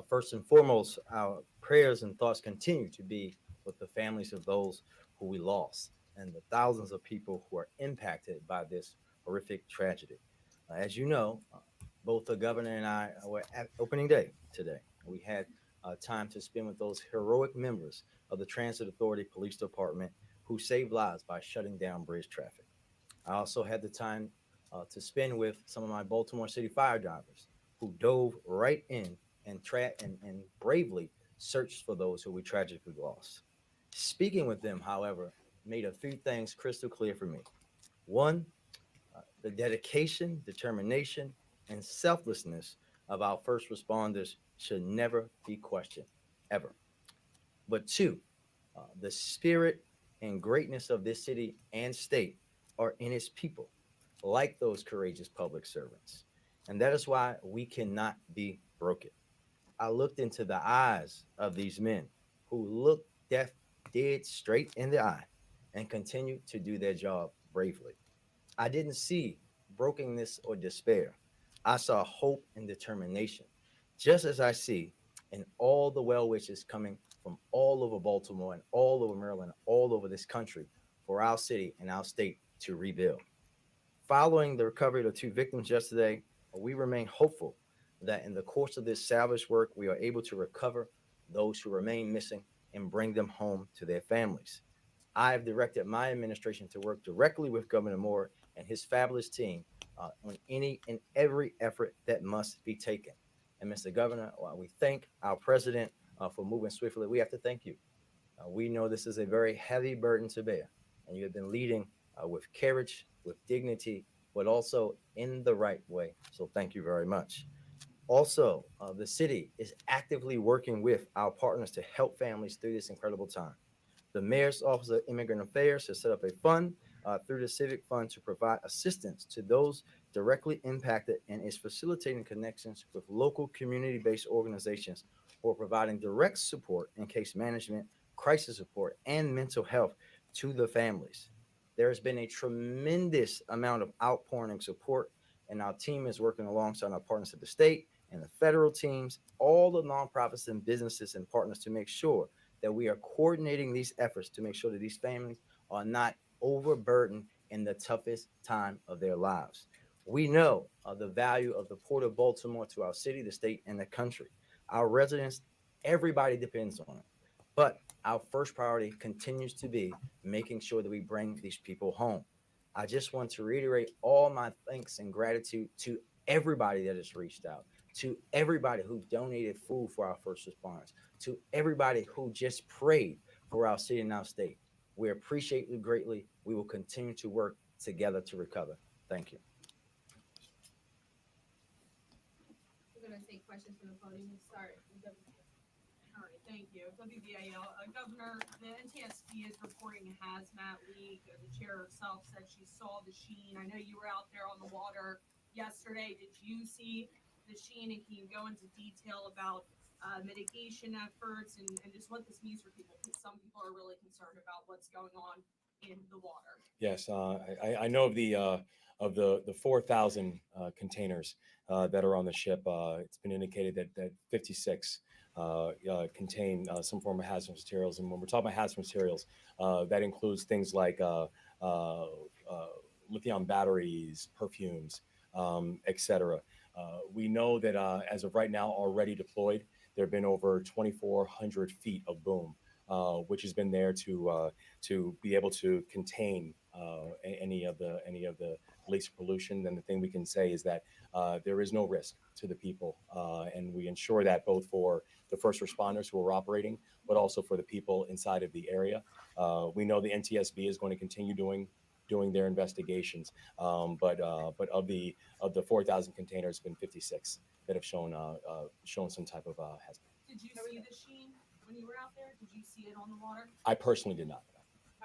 First and foremost, our prayers and thoughts continue to be with the families of those who we lost and the thousands of people who are impacted by this horrific tragedy. As you know, both the governor and I were at opening day today. We had time to spend with those heroic members of the Transit Authority Police Department who saved lives by shutting down bridge traffic. I also had the time to spend with some of my Baltimore City fire divers who dove right in and bravely searched for those who we tragically lost. Speaking with them, however, made a few things crystal clear for me. One, the dedication, determination, and selflessness of our first responders should never be questioned, ever. But two, the spirit and greatness of this city and state are in its people, like those courageous public servants. And that is why we cannot be broken. I looked into the eyes of these men who looked death dead straight in the eye and continued to do their job bravely. I didn't see brokenness or despair. I saw hope and determination, just as I see in all the well wishes coming from all over Baltimore and all over Maryland, all over this country for our city and our state to rebuild. Following the recovery of the two victims yesterday, we remain hopeful that in the course of this salvage work, we are able to recover those who remain missing and bring them home to their families. I have directed my administration to work directly with Governor Moore and his fabulous team on any and every effort that must be taken. And Mr. Governor, while we thank our president for moving swiftly, we have to thank you. We know this is a very heavy burden to bear, and you have been leading with courage, with dignity, but also in the right way. So thank you very much. Also, the city is actively working with our partners to help families through this incredible time. The Mayor's Office of Immigrant Affairs has set up a fund through the Civic Fund to provide assistance to those directly impacted and is facilitating connections with local community-based organizations who are providing direct support in case management, crisis support, and mental health to the families. There has been a tremendous amount of outpouring and support, and our team is working alongside our partners at the state and the federal teams, all the nonprofits and businesses and partners to make sure that we are coordinating these efforts to make sure that these families are not overburdened in the toughest time of their lives. We know the value of the Port of Baltimore to our city, the state, and the country. Our residents, everybody depends on it. But our first priority continues to be making sure that we bring these people home. I just want to reiterate all my thanks and gratitude to everybody that has reached out, to everybody who donated food for our first responders, to everybody who just prayed for our city and our state. We appreciate you greatly. We will continue to work together to recover. Thank you. We're going to take questions from the podium and start. All right, thank you. WBAL. Governor, the NTSB is reporting a hazmat leak. The chair herself said she saw the sheen. I know you were out there on the water yesterday. Did you see the sheen? And can you go into detail about mitigation efforts and just what this means for people? Because some people are really concerned about what's going on in the water. Yes, I know of the 4,000 containers that are on the ship. It's been indicated that 56 contain some form of hazardous materials. And when we're talking about hazardous materials, that includes things like lithium batteries, perfumes, etc. We know that as of right now, already deployed, there have been over 2,400 feet of boom, which has been there to be able to contain any of the leaks of pollution. Then the thing we can say is that there is no risk to the people, and we ensure that both for the first responders who are operating, but also for the people inside of the area. We know the NTSB is going to continue doing their investigations, but of the 4,000 containers, it's been 56 that have shown some type of hazard. Did you see the sheen when you were out there? Did you see it on the water? I personally did not.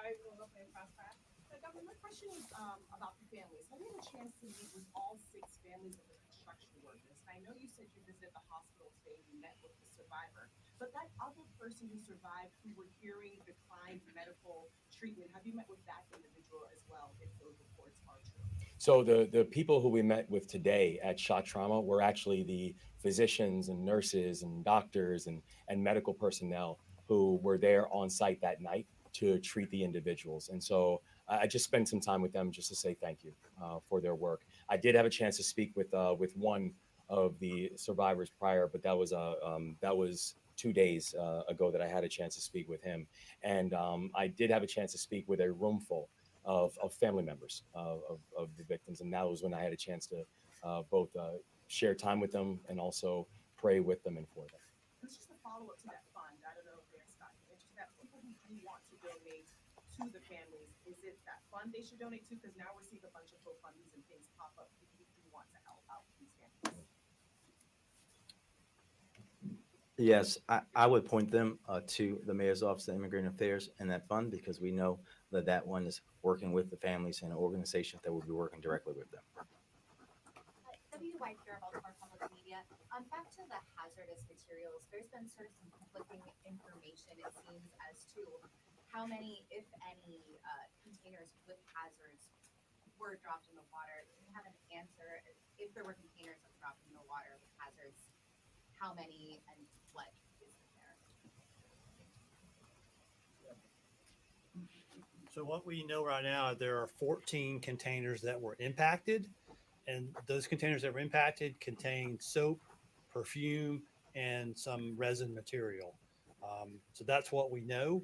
All right, well, okay, fast track. So, Governor, my question is about the families. Have you had a chance to meet with all 6 families of the construction workers? And I know you said you visited the hospital today. You met with the survivor, but that other person who survived, who we're hearing declined medical treatment, have you met with that individual as well? If those reports are true. So the people who we met with today at Shock Trauma were actually the physicians and nurses and doctors and medical personnel who were there on site that night to treat the individuals. And so I just spent some time with them just to say thank you for their work. I did have a chance to speak with one of the survivors prior, but that was 2 days ago that I had a chance to speak with him. And I did have a chance to speak with a room full of family members of the victims. And that was when I had a chance to both share time with them and also pray with them and for them. It's just a follow-up to that fund. I don't know if Mayor Scott can answer that. People who do want to donate to the families, is it that fund they should donate to? Because now we're seeing a bunch of GoFundMes and things pop up. People who do want to help out these families. Yes, I would point them to the Mayor's Office of Immigrant Affairs and that fund, because we know that that one is working with the families and organizations that will be working directly with them. W. White here, Baltimore Public Media. Back to the hazardous materials, there's been sort of some conflicting information, it seems, as to how many, if any, containers with hazards were dropped in the water. Do you have an answer? If there were containers that were dropped in the water with hazards, how many and what is in there? So what we know right now, there are 14 containers that were impacted, and those containers that were impacted contain soap, perfume, and some resin material. So that's what we know.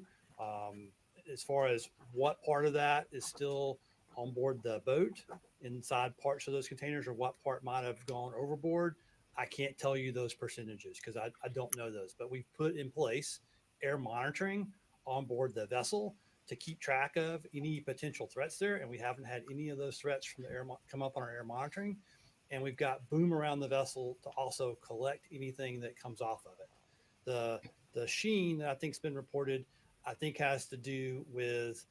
As far as what part of that is still on board the boat, inside parts of those containers, or what part might have gone overboard, I can't tell you those percentages because I don't know those. But we've put in place air monitoring on board the vessel to keep track of any potential threats there. And we haven't had any of those threats from the air come up on our air monitoring. And we've got boom around the vessel to also collect anything that comes off of it. The sheen that I think's been reported, I think has to do with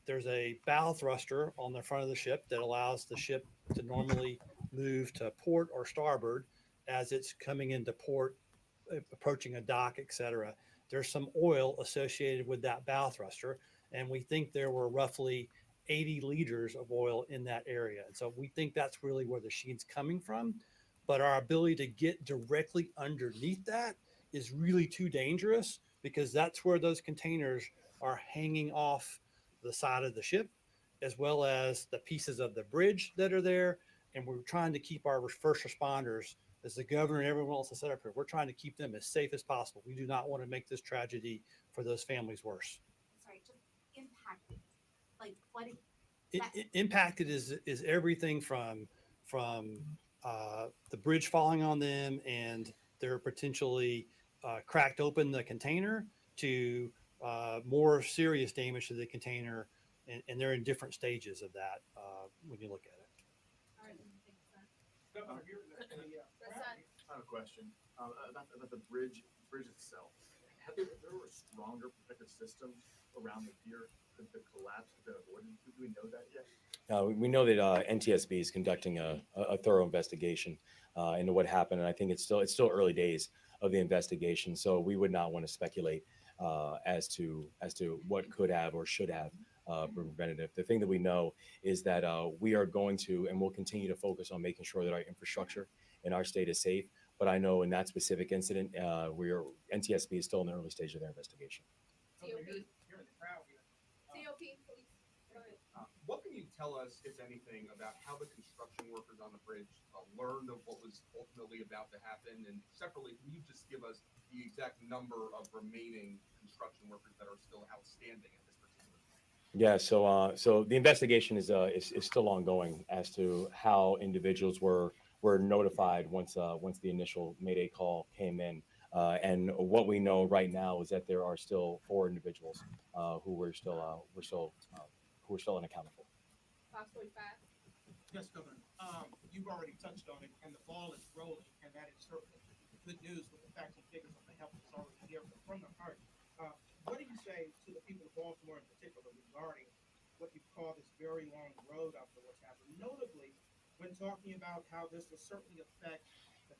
there's a bow thruster on the front of the ship that allows the ship to normally move to port or starboard as it's coming into port, approaching a dock, etc. There's some oil associated with that bow thruster, and we think there were roughly 80 liters of oil in that area. And so we think that's really where the sheen's coming from. But our ability to get directly underneath that is really too dangerous, because that's where those containers are hanging off the side of the ship, as well as the pieces of the bridge that are there. And we're trying to keep our first responders, as the governor and everyone else has set up here, we're trying to keep them as safe as possible. We do not want to make this tragedy for those families worse. Sorry, just impacted. Like what? Impacted is everything from the bridge falling on them and they're potentially cracked open the container to more serious damage to the container, and they're in different stages of that when you look at it. All right, thanks, sir. I have a question about the bridge itself. Have there were stronger protective systems around the pier? Could the collapse have been avoided? Do we know that yet? We know that NTSB is conducting a thorough investigation into what happened, and I think it's still early days of the investigation. So we would not want to speculate as to what could have or should have been preventative. The thing that we know is that we are going to and will continue to focus on making sure that our infrastructure in our state is safe. But I know in that specific incident, NTSB is still in the early stage of their investigation. COP. COP, please. Go ahead. What can you tell us, if anything, about how the construction workers on the bridge learned of what was ultimately about to happen? And separately, can you just give us the exact number of remaining construction workers that are still outstanding at this particular time? Yeah, so the investigation is still ongoing as to how individuals were notified once the initial Mayday call came in. And what we know right now is that there are still 4 individuals who we're still unaccounted for. Fox 45. Yes, Governor. You've already touched on it, and the ball is rolling, and that is certainly good news with the facts and figures of the help that's already here. But from the heart, what do you say to the people of Baltimore in particular regarding what you call this very long road after what's happened? Notably, when talking about how this will certainly affect the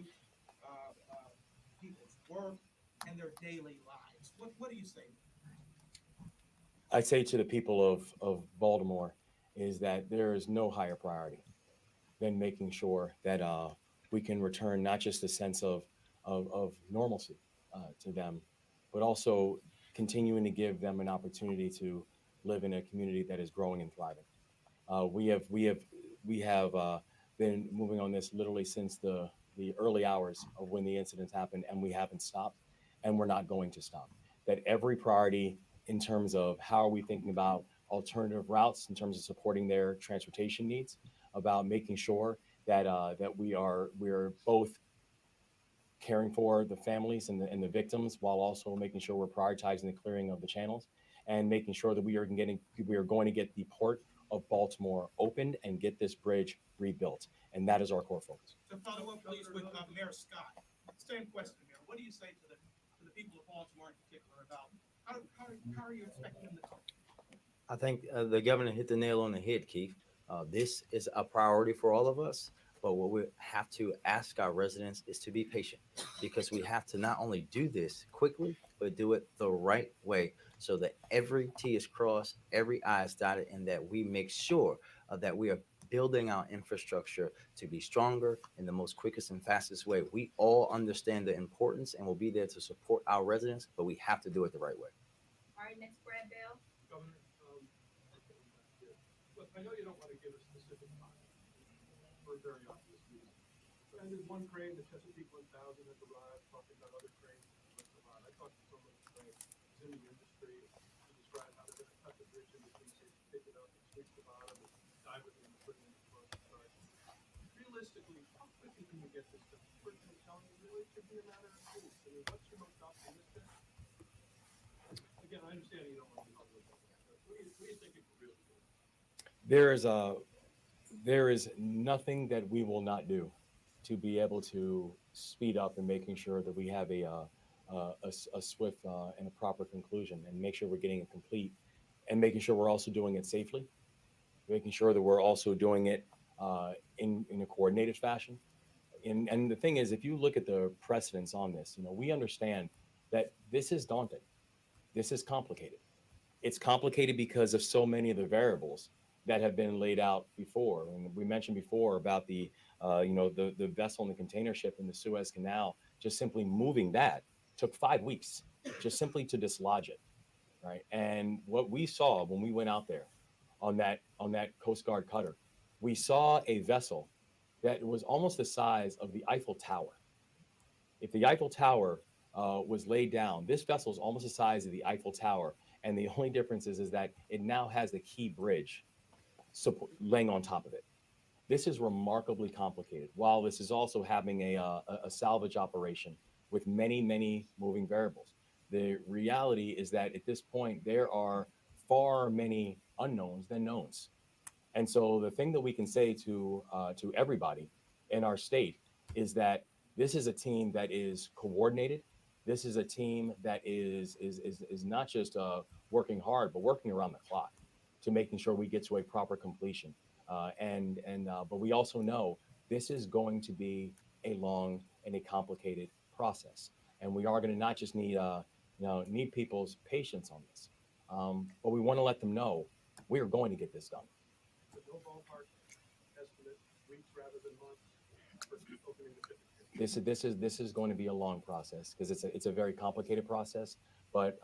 contribute people's work and their daily lives. What do you say? I say to the people of Baltimore is that there is no higher priority than making sure that we can return not just a sense of normalcy to them, but also continuing to give them an opportunity to live in a community that is growing and thriving. We have been moving on this literally since the early hours of when the incidents happened, and we haven't stopped, and we're not going to stop. That every priority in terms of how are we thinking about alternative routes in terms of supporting their transportation needs, about making sure that that we're both caring for the families and the victims while also making sure we're prioritizing the clearing of the channels and making sure that we are going to get the port of Baltimore opened and get this bridge rebuilt. And that is our core focus. To follow up, please, with Mayor Scott. Same question, Mayor. What do you say to the people of Baltimore in particular about how are you expecting them to talk? I think the governor hit the nail on the head, Keith. This is a priority for all of us, but what we have to ask our residents is to be patient, because we have to not only do this quickly, but do it the right way so that every T is crossed, every I is dotted, and that we make sure that we are building our infrastructure to be stronger in the most quickest and fastest way. We all understand the importance and will be there to support our residents, but we have to do it the right way. All right, next, Brad Bell. Governor, look, I know you don't want to give a specific time for very obvious reasons. But there's one crane, the Chesapeake 1000 has arrived, talking about other cranes that must arrive. I talked to someone who's in the industry to describe how they're going to cut the bridge in between, so you can pick it up and sweep the bottom and dive it in and put it in the front. Realistically, how quickly can you get this done? Personally telling you, really, it should be a matter of weeks. I mean, what's your most optimistic? Again, I understand you don't want to be hard with that, but what do you think it could really do? There is nothing that we will not do to be able to speed up and making sure that we have a swift and a proper conclusion, and make sure we're getting it complete, and making sure we're also doing it safely, making sure that we're also doing it in a coordinated fashion. And the thing is, if you look at the precedents on this, we understand that this is daunting. This is complicated. It's complicated because of so many of the variables that have been laid out before. And we mentioned before about the vessel and the container ship in the Suez Canal. Just simply moving that took 5 weeks, just simply to dislodge it, right? And what we saw when we went out there on that Coast Guard cutter, we saw a vessel that was almost the size of the Eiffel Tower. If the Eiffel Tower was laid down, this vessel is almost the size of the Eiffel Tower. And the only difference is that it now has the key bridge laying on top of it. This is remarkably complicated, while this is also having a salvage operation with many, many moving variables. The reality is that at this point, there are far many unknowns than knowns. And so the thing that we can say to everybody in our state is that this is a team that is coordinated. This is a team that is not just working hard, but working around the clock to making sure we get to a proper completion. But we also know this is going to be a long and a complicated process, and we are going to not just need people's patience on this, but we want to let them know we are going to get this done. But no ballpark estimate, weeks rather than months for opening the pit. This is going to be a long process because it's a very complicated process. But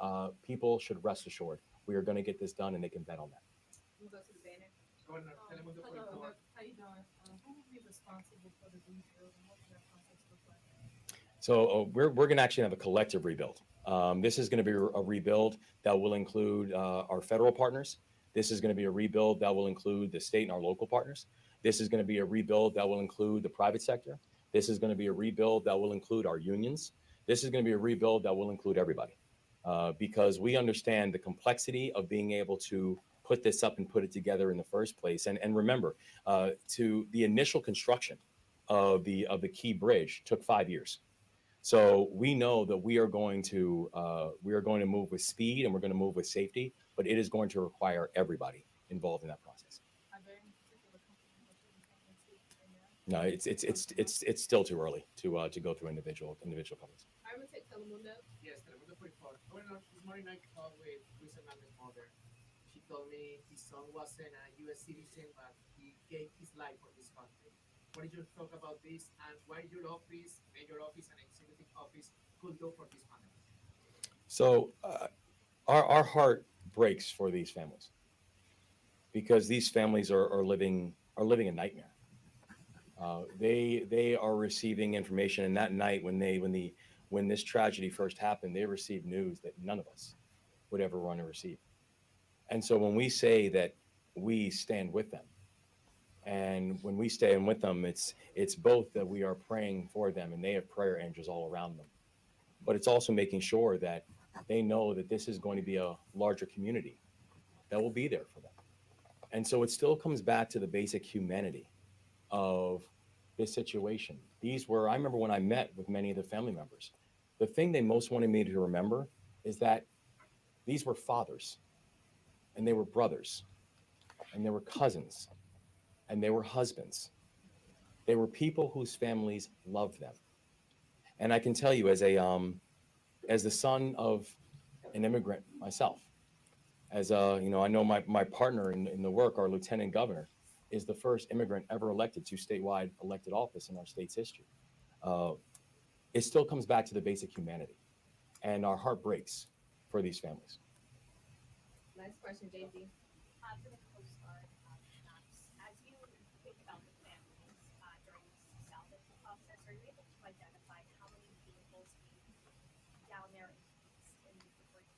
people should rest assured we are going to get this done, and they can bet on that. We'll go to the banner. Hello, how you doing? Who will be responsible for the rebuild, and what will that process look like? So we're going to actually have a collective rebuild. This is going to be a rebuild that will include our federal partners. This is going to be a rebuild that will include the state and our local partners. This is going to be a rebuild that will include the private sector. This is going to be a rebuild that will include our unions. This is going to be a rebuild that will include everybody, because we understand the complexity of being able to put this up and put it together in the first place. And remember, to the initial construction of the key bridge took 5 years. So we know that we are going to move with speed, and we're going to move with safety, but it is going to require everybody involved in that process. Are there any particular companies that you're referring to right now? No, it's still too early to go through individual companies. I would say Telemundo. Yes, Telemundo 44. Going on this morning, I called with Luis Hernandez's mother. She told me his son wasn't a U.S. citizen, but he gave his life for this country. What did you talk about this, and what your office, mayor office, and executive office could do for these families? So our heart breaks for these families because these families are living a nightmare. They are receiving information, and that night when this tragedy first happened, they received news that none of us would ever want to receive. And so when we say that we stand with them, and when we stand with them, it's both that we are praying for them, and they have prayer angels all around them, but it's also making sure that they know that this is going to be a larger community that will be there for them. And so it still comes back to the basic humanity of this situation. I remember when I met with many of the family members, the thing they most wanted me to remember is that these were fathers, and they were brothers, and they were cousins, and they were husbands. They were people whose families loved them. And I can tell you, as the son of an immigrant myself, I know my partner in the work, our lieutenant governor, is the first immigrant ever elected to statewide elected office in our state's history. It still comes back to the basic humanity, and our heart breaks for these families. Next question, JP. For the Coast Guard, perhaps, as you think about the families during this salvage process, are you able to identify how many vehicles came down there in the debris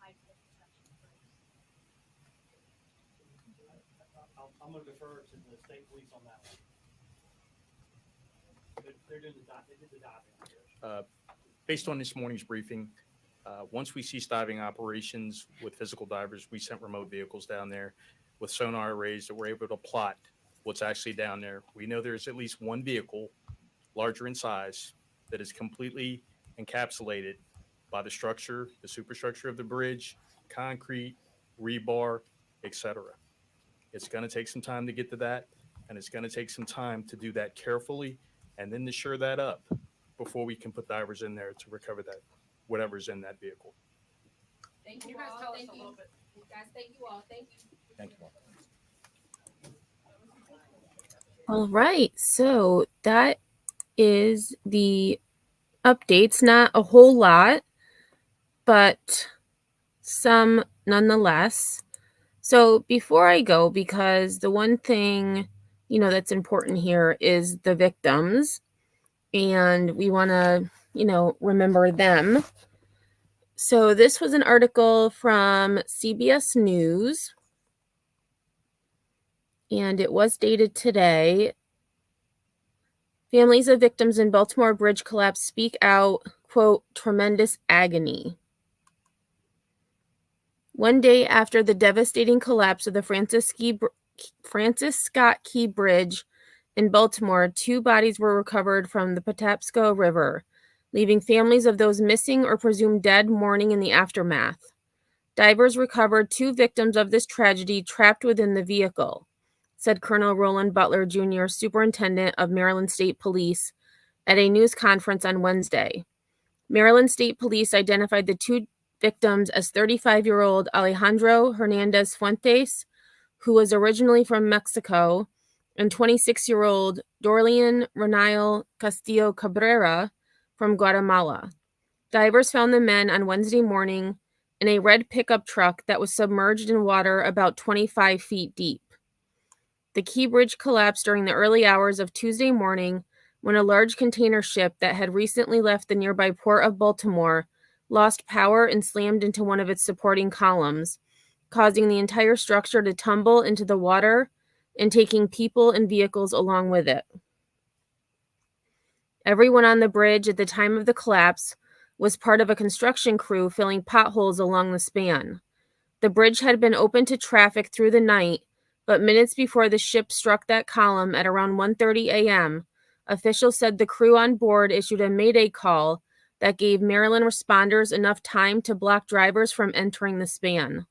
tied to the construction crews? I'm going to defer to the state police on that one. They did the diving. Based on this morning's briefing, once we ceased diving operations with physical divers, we sent remote vehicles down there with sonar arrays that were able to plot what's actually down there. We know there's at least one vehicle, larger in size, that is completely encapsulated by the structure, the superstructure of the bridge, concrete, rebar, etc. It's going to take some time to get to that, and it's going to take some time to do that carefully and then to shore that up before we can put divers in there to recover that, whatever's in that vehicle. Thank you, Can you guys all. tell us Thank a you. little bit? Guys, thank you all. Thank you. Thank you. All right, so that is the updates. Not a whole lot, but some nonetheless. So before I go, because the one thing, that's important here is the victims, and we want to, remember them. So this was an article from CBS News, and it was dated today. Families of victims in Baltimore bridge collapse speak out, quote, tremendous agony. One day after the devastating collapse of the Francis Scott Key Bridge in Baltimore, 2 bodies were recovered from the Patapsco River, leaving families of those missing or presumed dead mourning in the aftermath. Divers recovered 2 victims of this tragedy trapped within the vehicle, said Colonel Roland Butler Jr., Superintendent of Maryland State Police, at a news conference on Wednesday. Maryland State Police identified the 2 victims as 35-year-old Alejandro Hernandez Fuentes, who was originally from Mexico, and 26-year-old Dorlian Renail Castillo Cabrera from Guatemala. Divers found the men on Wednesday morning in a red pickup truck that was submerged in water about 25 feet deep. The Key Bridge collapsed during the early hours of Tuesday morning when a large container ship that had recently left the nearby port of Baltimore lost power and slammed into one of its supporting columns, causing the entire structure to tumble into the water and taking people and vehicles along with it. Everyone on the bridge at the time of the collapse was part of a construction crew filling potholes along the span. The bridge had been open to traffic through the night, but minutes before the ship struck that column at around 1:30 a.m., officials said the crew on board issued a mayday call that gave Maryland responders enough time to block drivers from entering the span.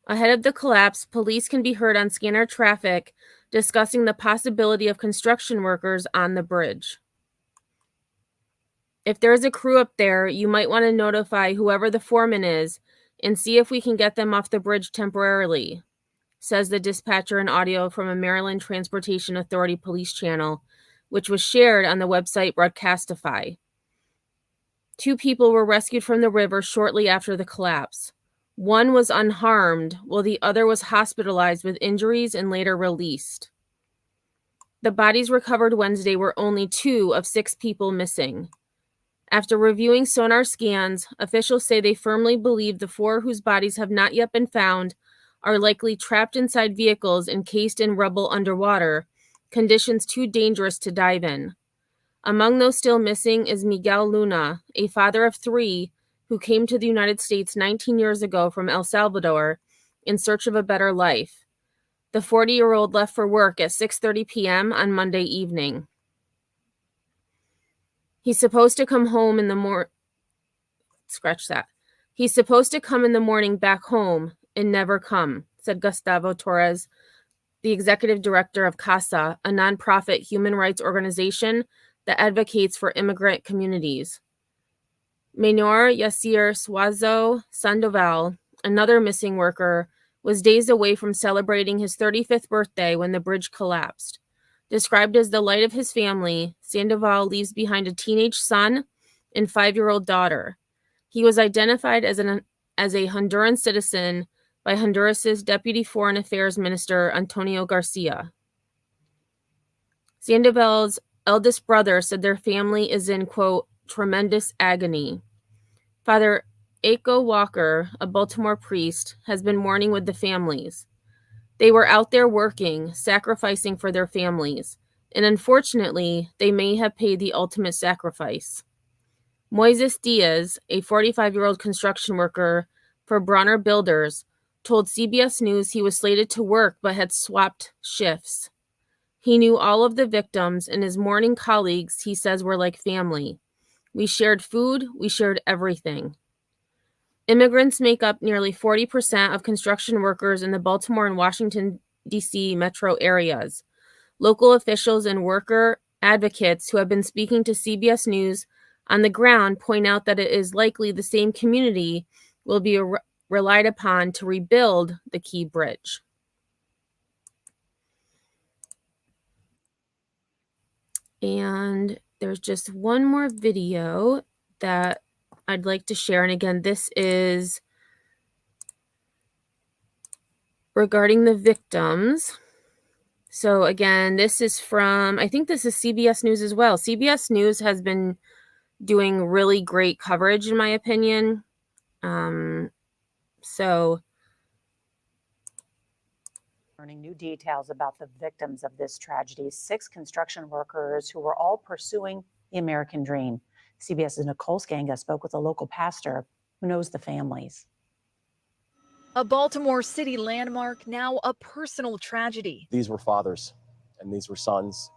Ahead of the collapse, police can be heard on scanner traffic discussing the possibility of construction workers on the bridge. If there is a crew up there, you might want to notify whoever the foreman is and see if we can get them off the bridge temporarily, says the dispatcher in audio from a Maryland Transportation Authority police channel, which was shared on the website Broadcastify. 2 people were rescued from the river shortly after the collapse. One was unharmed, while the other was hospitalized with injuries and later released. The bodies recovered Wednesday were only 2 of 6 people missing. After reviewing sonar scans, officials say they firmly believe the 4 whose bodies have not yet been found are likely trapped inside vehicles encased in rubble underwater, conditions too dangerous to dive in. Among those still missing is Miguel Luna, a father of 3 who came to the United States 19 years ago from El Salvador in search of a better life. The 40-year-old left for work at 6:30 p.m. on Monday evening. He's supposed to come home in the He's supposed to come in the morning back home and never come, said Gustavo Torres, the executive director of CASA, a nonprofit human rights organization that advocates for immigrant communities. Menor Yasir Suazo Sandoval, another missing worker, was days away from celebrating his 35th birthday when the bridge collapsed. Described as the light of his family, Sandoval leaves behind a teenage son and 5-year-old daughter. He was identified as a Honduran citizen by Honduras's Deputy Foreign Affairs Minister Antonio Garcia. Sandoval's eldest brother said their family is in, quote, tremendous agony. Father Aiko Walker, a Baltimore priest, has been mourning with the families. They were out there working, sacrificing for their families, and unfortunately, they may have paid the ultimate sacrifice. Moises Diaz, a 45-year-old construction worker for Bronner Builders, told CBS News he was slated to work but had swapped shifts. He knew all of the victims, and his mourning colleagues, he says, were like family. We shared food, we shared everything. Immigrants make up nearly 40% of construction workers in the Baltimore and Washington, D.C. metro areas. Local officials and worker advocates who have been speaking to CBS News on the ground point out that it is likely the same community will be relied upon to rebuild the key bridge. And there's just one more video that I'd like to share. And again, this is regarding the victims. So again, this is from, I think this is CBS News as well. CBS News has been doing really great coverage, in my opinion. Learning new details about the victims of this tragedy, 6 construction workers who were all pursuing the American dream. CBS's Nicole Skanga spoke with a local pastor who knows the families. A Baltimore City landmark, now a personal tragedy. These were fathers, and these were sons,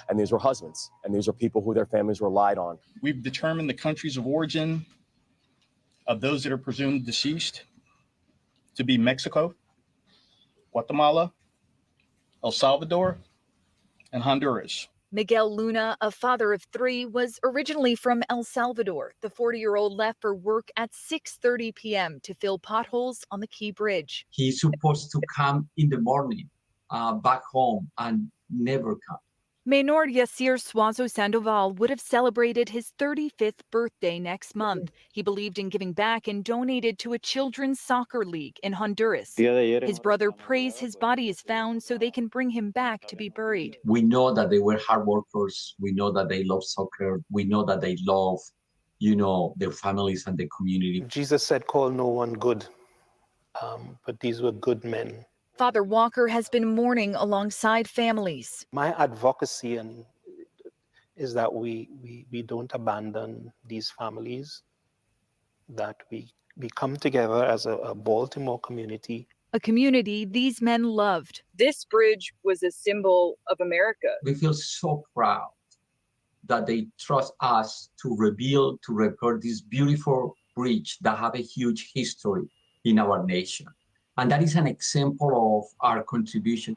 and these were husbands, and these were people who their families relied on. We've determined the countries of origin of those that are presumed deceased to be Mexico, Guatemala, El Salvador, and Honduras. Miguel Luna, a father of 3, was originally from El Salvador. The 40-year-old left for work at 6:30 p.m. to fill potholes on the Key Bridge. He's supposed to come in the morning back home and never come. Menor Yasir Suazo Sandoval would have celebrated his 35th birthday next month. He believed in giving back and donated to a children's soccer league in Honduras. His brother prays his body is found so they can bring him back to be buried. We know that they were hard workers. We know that they love soccer. We know that they love, their families and the community. Jesus said, call no one good, but these were good men. Father Walker has been mourning alongside families. My advocacy is that we don't abandon these families, that we come together as a Baltimore community. A community these men loved. This bridge was a symbol of America. We feel so proud that they trust us to rebuild, to repair this beautiful bridge that have a huge history in our nation. And that is an example of our contribution.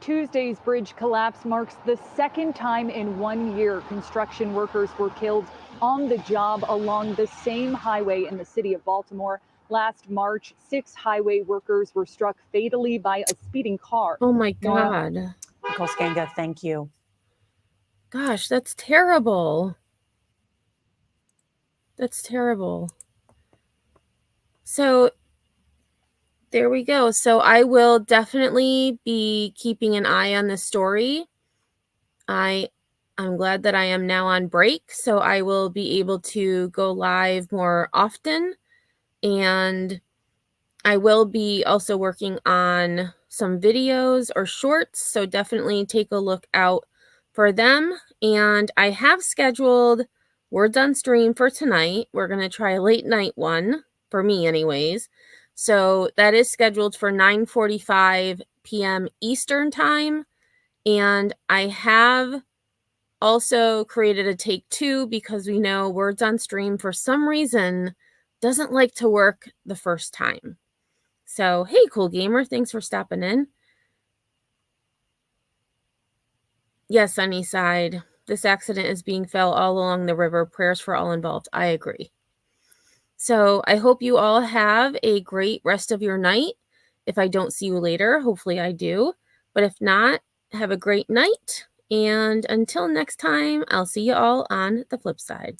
Tuesday's bridge collapse marks the second time in 1 year construction workers were killed on the job along the same highway in the city of Baltimore. Last March, 6 highway workers were struck fatally by a speeding car. Oh my Nora, God. Nicole Skanga, thank you. Gosh, that's terrible. That's terrible. So there we go. So I will definitely be keeping an eye on this story. I'm glad that I am now on break, so I will be able to go live more often. And I will be also working on some videos or shorts, so definitely take a look out for them. And I have scheduled Words on Stream for tonight. We're going to try a late night one, for me anyways. So that is scheduled for 9:45 p.m. Eastern time. And I have also created a take 2 because we know Words on Stream for some reason doesn't like to work the first time. So, hey, Cool Gamer, thanks for stopping in. Yes, Sunnyside, this accident is being felt all along the river. Prayers for all involved. I agree. So I hope you all have a great rest of your night. If I don't see you later, hopefully I do. But if not, have a great night. And until next time, I'll see you all on the flip side.